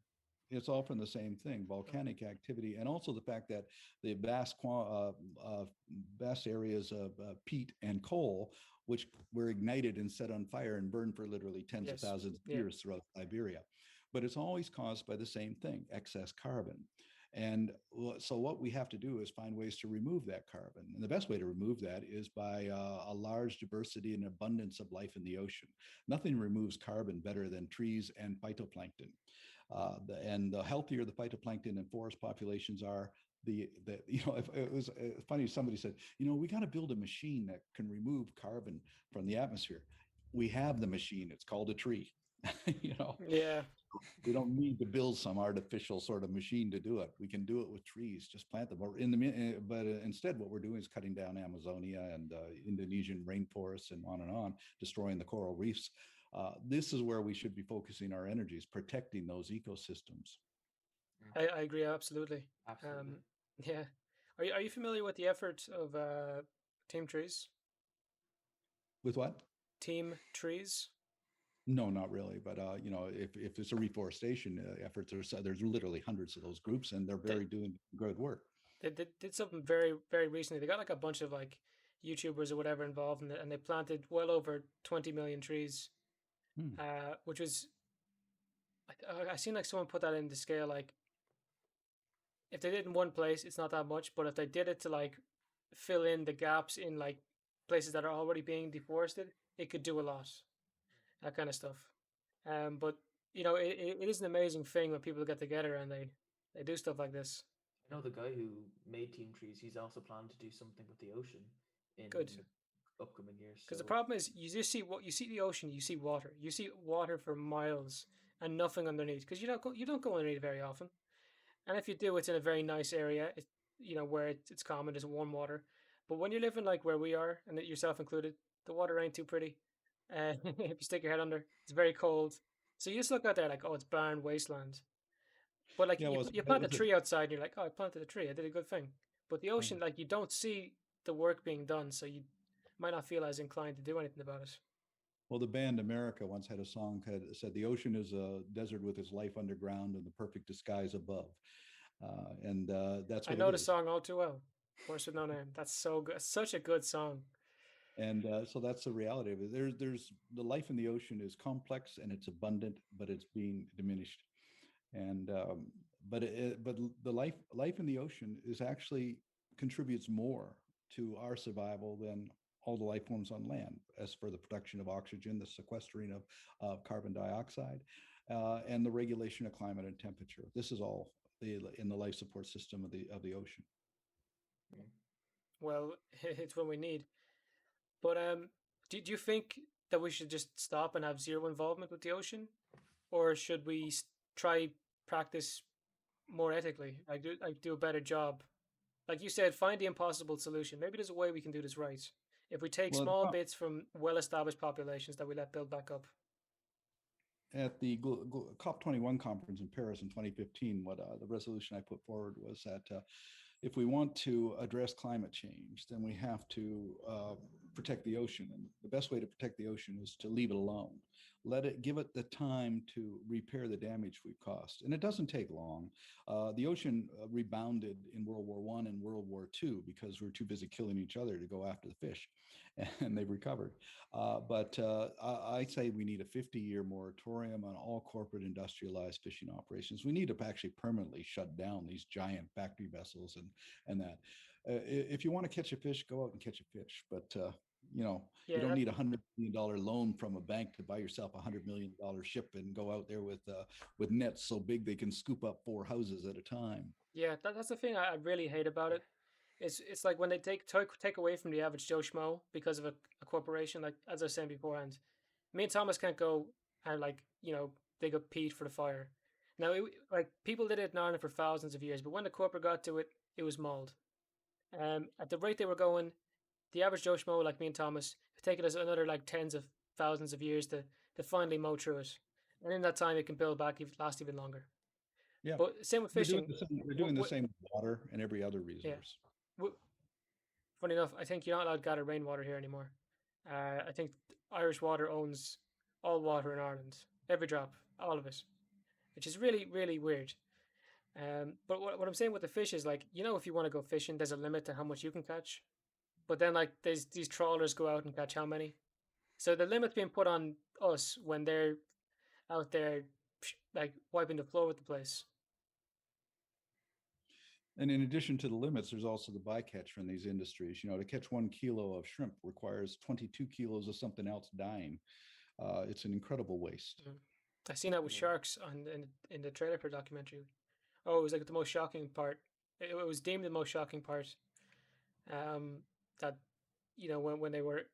it's all from the same thing, Oh, volcanic activity, and also the fact that the vast areas of peat and coal, which were ignited and set on fire and burned for literally tens of yes. thousands of Yeah. years throughout Siberia. But it's always caused by the same thing, excess carbon. And so what we have to do is find ways to remove that carbon. And the best way to remove that is by a large diversity and abundance of life in the ocean. Nothing removes carbon better than trees and phytoplankton. And the healthier the phytoplankton and forest populations are, if it was funny, somebody said, we got to build a machine that can remove carbon from the atmosphere. We have the machine. It's called a tree. you know, Yeah. we don't need to build some artificial sort of machine to do it. We can do it with trees, just plant them. Or but instead, what we're doing is cutting down Amazonia and Indonesian rainforests and on, destroying the coral reefs. This is where we should be focusing our energies, protecting those ecosystems. Mm, I agree absolutely. absolutely. Um, yeah. Are you familiar with the effort of Team Trees? With what? Team Trees. No, not really. But if it's a reforestation effort, there's literally hundreds of those groups, and they're They, very doing good work. they did something very very recently. They got like a bunch of like YouTubers or whatever involved in it, and they planted well over 20 million trees. Hmm. Which was I seen like someone put that into scale. Like if they did in one place, it's not that much, but if they did it to like fill in the gaps in like places that are already being deforested, it could do a lot. That kind of stuff. But it is an amazing thing when people get together and they do stuff like this. I know the guy who made Team Trees. He's also planned to do something with the ocean in Good. upcoming years. Because So the problem is, you just see what you see the ocean, you see water for miles and nothing underneath. Because you don't go underneath very often, and if you do, it's in a very nice area. Where it's common, it's warm water. But when you're living like where we are, and yourself included, the water ain't too pretty. If you stick your head under, it's very cold. So you just look out there like, oh, it's barren wasteland. But like Yeah, you, well, you plant a is it? tree outside, and you're like, oh, I planted a tree. I did a good thing. But the ocean, like you don't see the work being done, so you might not feel as inclined to do anything about it. Well, the band America once had a song that said, "The ocean is a desert with its life underground and the perfect disguise above." And that's I what it know the is. song all too well. Horse with No Name. That's so good. Such a good song. And so that's the reality of it. There's the life in the ocean is complex and it's abundant, but it's being diminished. And but the life in the ocean is actually contributes more to our survival than all the life forms on land, as for the production of oxygen, the sequestering of carbon dioxide, and the regulation of climate and temperature. This is all in the life support system of the ocean. Mm. Well, it's what we need. But do you think that we should just stop and have zero involvement with the ocean, or should we try practice more ethically? Like do a better job. Like you said, find the impossible solution. Maybe there's a way we can do this right. If we take Well, small bits from well-established populations that we let build back up. at the COP21 conference in Paris in 2015, what the resolution I put forward was that if we want to address climate change, then we have to protect the ocean. And the best way to protect the ocean is to leave it alone. Give it the time to repair the damage we've caused. And it doesn't take long. The ocean rebounded in World War I and World War II because we were too busy killing each other to go after the fish, and they've recovered. But I say we need a 50-year moratorium on all corporate industrialized fishing operations. We need to actually permanently shut down these giant factory vessels and that. If you want to catch a fish, go out and catch a fish. But you Yeah, don't need $100 million loan from a bank to buy yourself $100 million ship and go out there with nets so big they can scoop up 4 houses at a time. yeah. That's the thing I really hate about it. It's like when they take away from the average Joe Schmo because of a corporation. Like as I was saying beforehand, me and Thomas can't go and dig up peat for the fire. Now, like people did it in Ireland for thousands of years, but when the corporate got to it, it was mauled. At the rate they were going, the average Joe Schmo like me and Thomas have taken us another like tens of thousands of years to finally mow through it, and in that time it can build back, last even longer. Yeah, But same with they're doing fishing. the same. They're doing the same with water and every other Yeah. resource. Funny enough, I think you're not allowed to gather rainwater here anymore. I think Irish Water owns all water in Ireland, every drop, all of it, which is really, really weird. But what I'm saying with the fish is like, if you want to go fishing, there's a limit to how much you can catch. But then like there's these trawlers go out and catch how many. So the limit's being put on us when they're out there like wiping the floor with the place. And in addition to the limits, there's also the bycatch from these industries. To catch 1 kilo of shrimp requires 22 kilos of something else dying. It's an incredible waste. Mm. I seen that with Yeah. sharks in the trailer for documentary. Oh, it was like the most shocking part. It was deemed the most shocking part. That when they were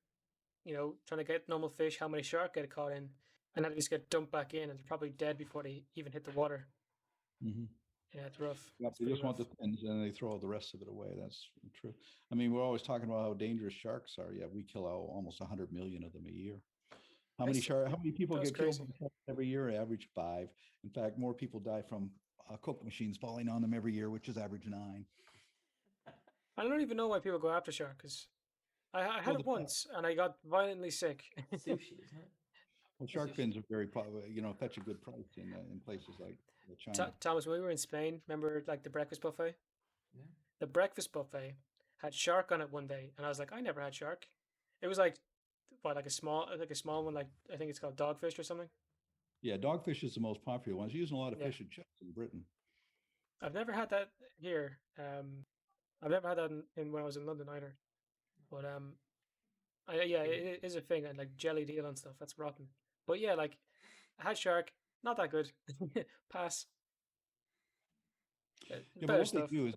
trying to get normal fish, how many shark get caught in, and then they just get dumped back in, and they're probably dead before they even hit the water. Mm-hmm. Yeah, it's rough. Yep, It's they pretty just want rough. the fins and they throw the rest of it away. That's true. I mean, we're always talking about how dangerous sharks are. Yeah, we kill almost 100 million of them a year. How many people That's get killed crazy. every year? Average 5. In fact, more people die from Coke machines falling on them every year, which is average 9. I don't even know why people go after shark because I had Well, it once and I got violently sick. Sushi, isn't it? shark Sushi. fins are very, fetch a good price in places like China. Thomas, when we were in Spain, remember like the breakfast buffet? Yeah. The breakfast buffet had shark on it one day, and I was like, I never had shark. It was like what, like a small one, like I think it's called dogfish or something. Yeah, dogfish is the most popular one. It's using a lot of Yeah, fish and chips in Britain. I've never had that here. I've never had that in when I was in London either. But yeah, Yeah. it is a thing, and like jelly deal and stuff. That's rotten. But yeah, like I had shark, not that good. Pass. Yeah, but Better what they stuff. do is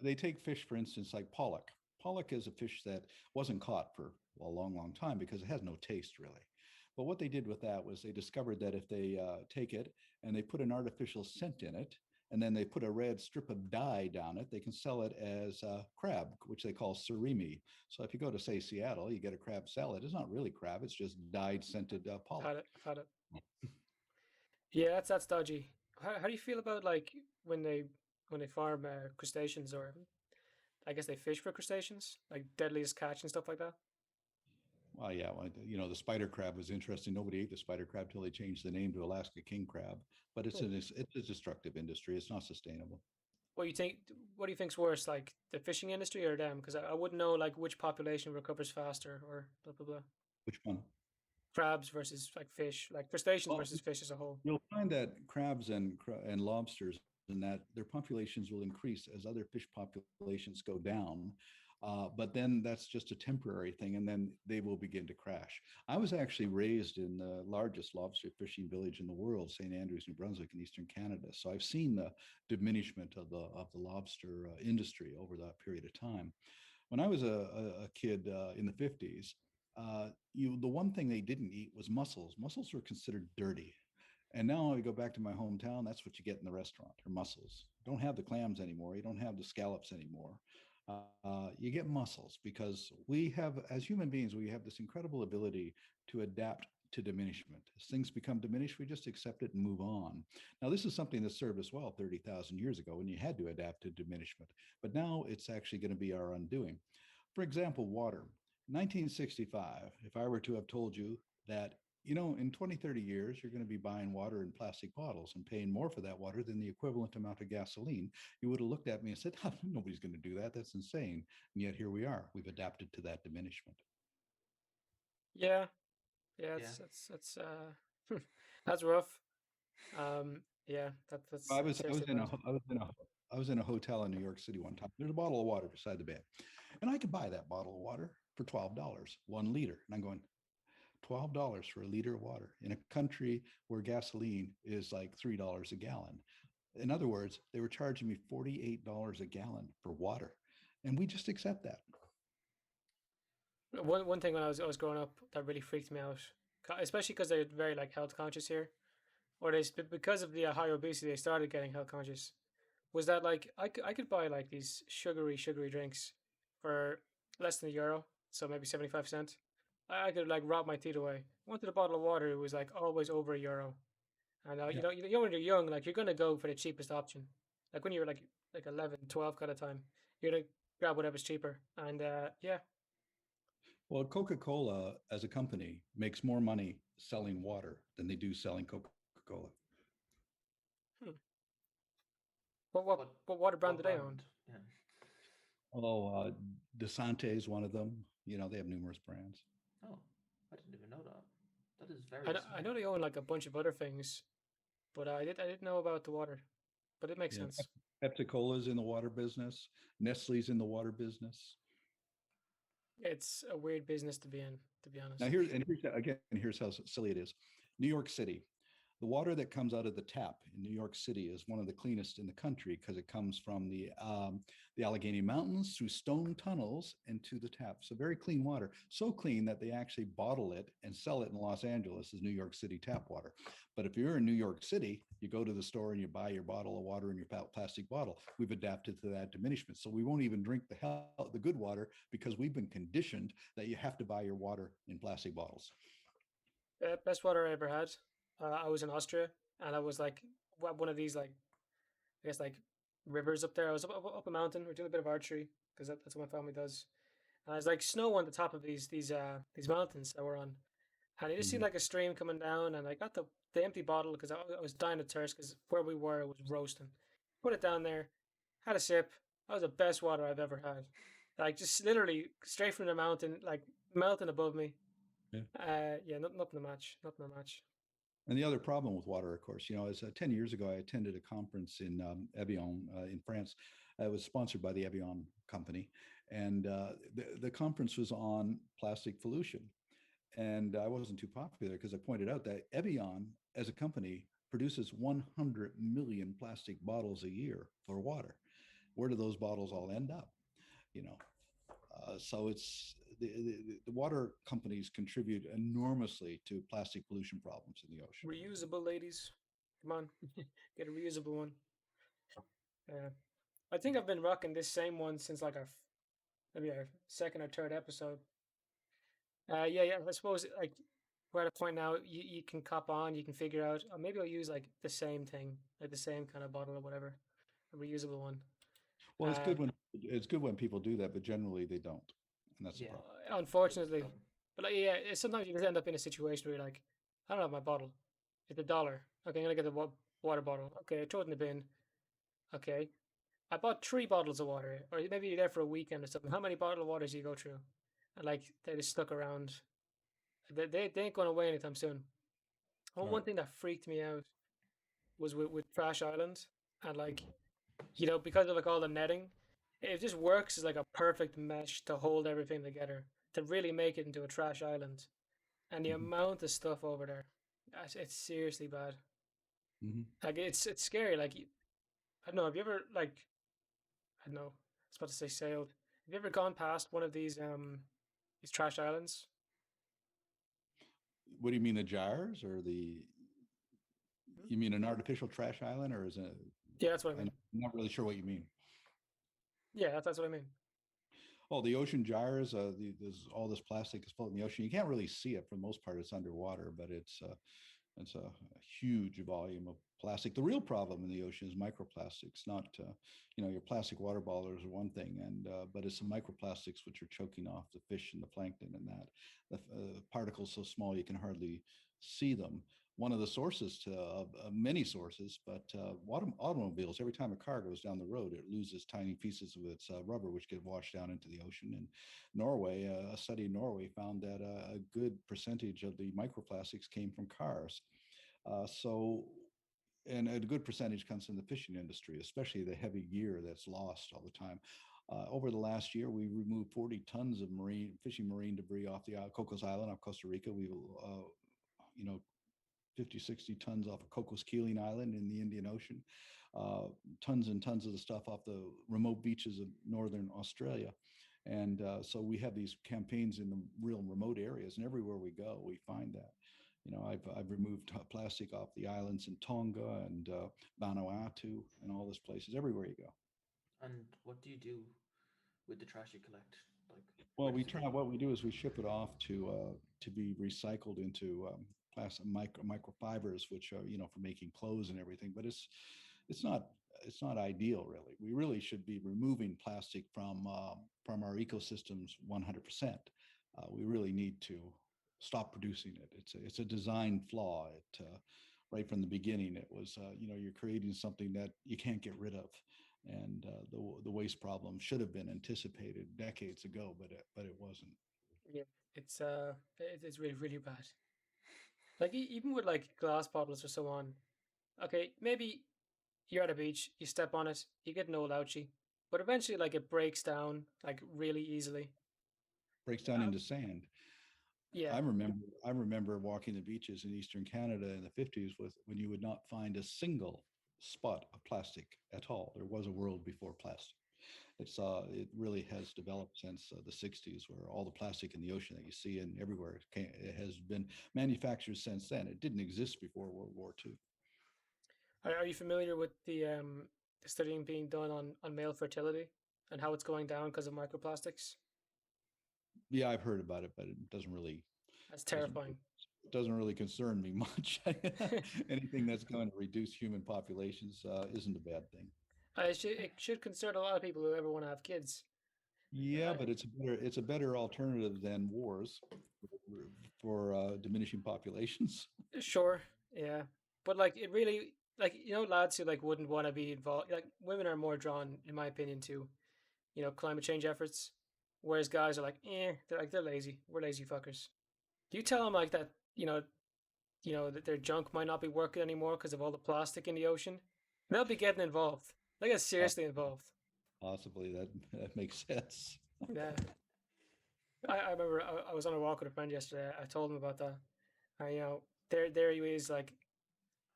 they take fish, for instance, like pollock. Pollock is a fish that wasn't caught for a long, long time because it has no taste really. But what they did with that was they discovered that if they take it and they put an artificial scent in it, and then they put a red strip of dye down it, they can sell it as crab, which they call surimi. So if you go to, say, Seattle, you get a crab salad. It's not really crab; it's just dyed scented I've pollock. had it. I've had it. Yeah, that's dodgy. How do you feel about like when they when they farm crustaceans, or I guess they fish for crustaceans, like deadliest catch and stuff like that? Well, yeah, well, the spider crab was interesting. Nobody ate the spider crab till they changed the name to Alaska king crab. But Hmm. it's a destructive industry. It's not sustainable. What you think? What do you think's worse, like the fishing industry or them? Because I wouldn't know like which population recovers faster or blah blah blah. Which one? Crabs versus like fish, like crustaceans Well, versus fish as a whole. you'll find that crabs and lobsters and that their populations will increase as other fish populations go down. But then that's just a temporary thing, and then they will begin to crash. I was actually raised in the largest lobster fishing village in the world, St. Andrews, New Brunswick, in eastern Canada. So I've seen the diminishment of the lobster industry over that period of time. When I was a kid in the 50s, the one thing they didn't eat was mussels. Mussels were considered dirty. And now I go back to my hometown, that's what you get in the restaurant, or mussels. You don't have the clams anymore. You don't have the scallops anymore. You get mussels because we have, as human beings, we have this incredible ability to adapt to diminishment. As things become diminished, we just accept it and move on. Now, this is something that served us well 30,000 years ago when you had to adapt to diminishment. But now it's actually going to be our undoing. For example, water. 1965, if I were to have told you that, in 20, 30 years, you're going to be buying water in plastic bottles and paying more for that water than the equivalent amount of gasoline, you would have looked at me and said, nobody's going to do that. That's insane. And yet here we are. We've adapted to that diminishment. Yeah, yeah, Yeah. that's rough. Yeah, I was I was seriously in a bad. I was in a I was in a hotel in New York City one time. There's a bottle of water beside the bed, and I could buy that bottle of water for $12, 1 liter. And I'm going, $12 for a liter of water in a country where gasoline is like $3 a gallon. In other words, they were charging me $48 a gallon for water, and we just accept that. One thing when I was growing up that really freaked me out, especially because they're very like health conscious here, or because of the high obesity they started getting health conscious. Was that like I could buy like these sugary drinks for less than €1, so maybe 75 cent. I could like rob my teeth away. I wanted a bottle of water. It was like always over €1. And Yeah. when you're young, like you're gonna go for the cheapest option. Like when you're like 11, 12 kind of time, you're gonna grab whatever's cheaper. And yeah, Well, Coca-Cola as a company makes more money selling water than they do selling Coca-Cola. hmm. What water brand What do they brand? own? Yeah. Oh, Desante is one of them. They have numerous brands. Oh, I didn't even know that. That is very I smart. know they own like a bunch of other things, but I didn't know about the water. But it makes Yeah, sense. Pepsi-Cola's in the water business. Nestle's in the water business. It's a weird business to be in, to be Now honest. here's how silly it is. New York City. The water that comes out of the tap in New York City is one of the cleanest in the country because it comes from the Allegheny Mountains through stone tunnels into the tap. So very clean water, so clean that they actually bottle it and sell it in Los Angeles as New York City tap water. But if you're in New York City, you go to the store and you buy your bottle of water in your plastic bottle. We've adapted to that diminishment. So we won't even drink the good water because we've been conditioned that you have to buy your water in plastic bottles. Best water I ever had. I was in Austria, and I was like one of these like I guess like rivers up there. I was up a mountain. We're doing a bit of archery because that's what my family does. And there's like snow on the top of these mountains that we're on, and it just seemed Mhm. like a stream coming down. And I got the empty bottle because I was dying of thirst because where we were it was roasting. Put it down there, had a sip. That was the best water I've ever had. Like just literally straight from the mountain, like melting above me. Yeah. Yeah, nothing to match. Nothing to match. And the other problem with water, of course, is 10 years ago, I attended a conference in Evian in France. It was sponsored by the Evian company. And the conference was on plastic pollution. And I wasn't too popular because I pointed out that Evian, as a company, produces 100 million plastic bottles a year for water. Where do those bottles all end up? You know, so it's the water companies contribute enormously to plastic pollution problems in the ocean. Reusable, ladies. Come on, get a reusable one. Uh, I think I've been rocking this same one since like maybe our second or third episode. Yeah. I suppose like we're at a point now you can cop on, you can figure out. Maybe I'll use like the same thing, like the same kind of bottle or whatever, a reusable one. Well, Um, it's good when people do that, but generally they don't, and that's the Yeah, problem. that's the Unfortunately, problem. but like yeah, sometimes you just end up in a situation where you're like, I don't have my bottle. It's $1. Okay, I'm gonna get the water bottle. Okay, I throw it in the bin. Okay, I bought 3 bottles of water, or maybe you're there for a weekend or something. How many bottle of waters do you go through? And like they just stuck around. They ain't going away anytime soon. Right. One thing that freaked me out was with Trash Island, and like because of like all the netting, it just works as like a perfect mesh to hold everything together to really make it into a trash island. And the Hmm. amount of stuff over there, it's seriously bad. Hmm. Like it's scary. Like I don't know. Have you ever like I don't know. I was about to say sailed. Have you ever gone past one of these trash islands? What do you mean, the jars or the? Hmm? You mean an artificial trash island, or is it? Yeah, that's what I I'm mean. not really sure what you mean. Yeah, that's what I mean. Oh, the ocean gyres. There's all this plastic is floating in the ocean. You can't really see it for the most part. It's underwater, but it's a huge volume of plastic. The real problem in the ocean is microplastics, not your plastic water bottles are one thing, and but it's the microplastics which are choking off the fish and the plankton, and that the particles so small you can hardly see them. One of the sources to many sources, but automobiles. Every time a car goes down the road, it loses tiny pieces of its rubber, which get washed down into the ocean. And Norway, a study in Norway found that a good percentage of the microplastics came from cars. So, and a good percentage comes from the fishing industry, especially the heavy gear that's lost all the time. Over the last year, we removed 40 tons of marine debris off the Cocos Island off Costa Rica. We, you know, 50, 60 tons off of Cocos Keeling Island in the Indian Ocean, uh, tons and tons of the stuff off the remote beaches of northern Australia. And so we have these campaigns in the real remote areas, and everywhere we go, we find that. I've removed plastic off the islands in Tonga and Vanuatu and all these places. Everywhere you go. And what do you do with the trash you collect? Like, Well, where we does it try. go? What we do is we ship it off to be recycled into plastic microfibers, which are for making clothes and everything. But it's not it's not ideal, really. We really should be removing plastic from our ecosystems 100%. We really need to stop producing it. It's a design flaw. Right from the beginning, it was you're creating something that you can't get rid of, and the waste problem should have been anticipated decades ago, but it wasn't. Yeah, it's really really bad. Like even with like glass bottles or so on. Okay, maybe you're at a beach, you step on it, you get an old ouchie, but eventually like it breaks down like really easily. Breaks down Uh, into sand. yeah, I remember walking the beaches in eastern Canada in the 50s with when you would not find a single spot of plastic at all. There was a world before plastic. It really has developed since the 60s, where all the plastic in the ocean that you see and everywhere it has been manufactured since then. It didn't exist before World War II. are you familiar with the studying being done on male fertility and how it's going down because of microplastics? Yeah, I've heard about it, but it That's doesn't terrifying. doesn't really concern me much. Anything that's going to reduce human populations isn't a bad thing. It should concern a lot of people who ever want to have kids. Yeah, Uh, but it's a better alternative than wars for diminishing populations. sure, yeah, but like it really like lads who like wouldn't want to be involved. Like women are more drawn, in my opinion, to climate change efforts, whereas guys are like, they're lazy. We're lazy fuckers. Do you tell them like that? That their junk might not be working anymore because of all the plastic in the ocean. They'll be getting involved. They get Poss- seriously involved. Possibly that makes sense. Yeah, I remember I was on a walk with a friend yesterday. I told him about that. And there he is like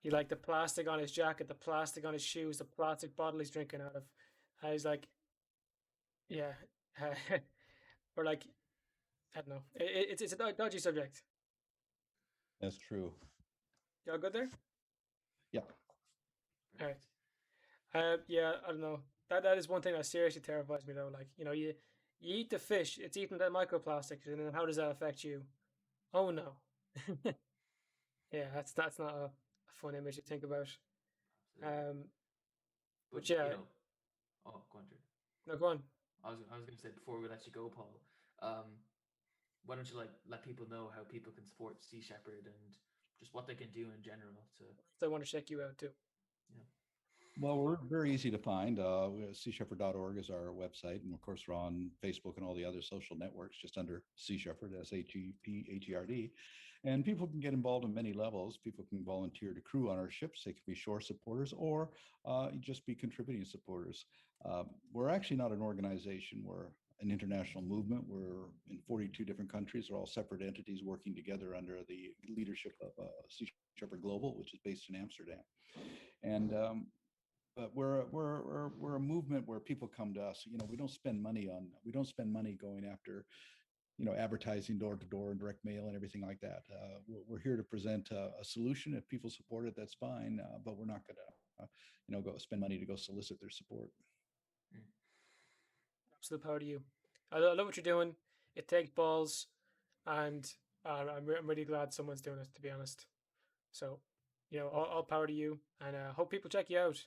he like the plastic on his jacket, the plastic on his shoes, the plastic bottle he's drinking out of. I was like, yeah, or like I don't know. It's a dodgy subject. That's true. Y'all good there? Yeah. All right. Perfect. Yeah, I don't know. That is one thing that seriously terrifies me though. Like, you eat the fish, it's eating that microplastics, and then how does that affect you? Oh no. Yeah, that's not a fun image to think about. Absolutely. Um, But but yeah, oh, go on, Drew. no, go on. I was going to say before we let you go, Paul. Why don't you like let people know how people can support Sea Shepherd and just what they can do in general to If I want to check you out too. you know Well, we're very easy to find. SeaShepherd.org is our website. And of course, we're on Facebook and all the other social networks just under Sea Shepherd, SHEPHERD. And people can get involved in many levels. People can volunteer to crew on our ships. They can be shore supporters or just be contributing supporters. We're actually not an organization. We're an international movement. We're in 42 different countries. We're all separate entities working together under the leadership of Sea Shepherd Global, which is based in Amsterdam. And but we're a movement where people come to us. We don't spend money going after advertising door to door and direct mail and everything like that. We're here to present a solution. If people support it, that's fine. But we're not going to go spend money to go solicit their support. Mm. Absolute power to you. I love what you're doing. It takes balls, and I'm really glad someone's doing it. To be honest, so all power to you, and hope people check you out.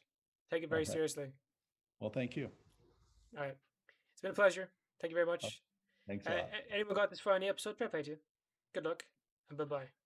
Take it very Okay. seriously. Well, thank you. All right, it's been a pleasure. Thank you very Oh, much. thanks a lot. Anyone got this far in the episode? Fair play to you. Good luck, and bye bye.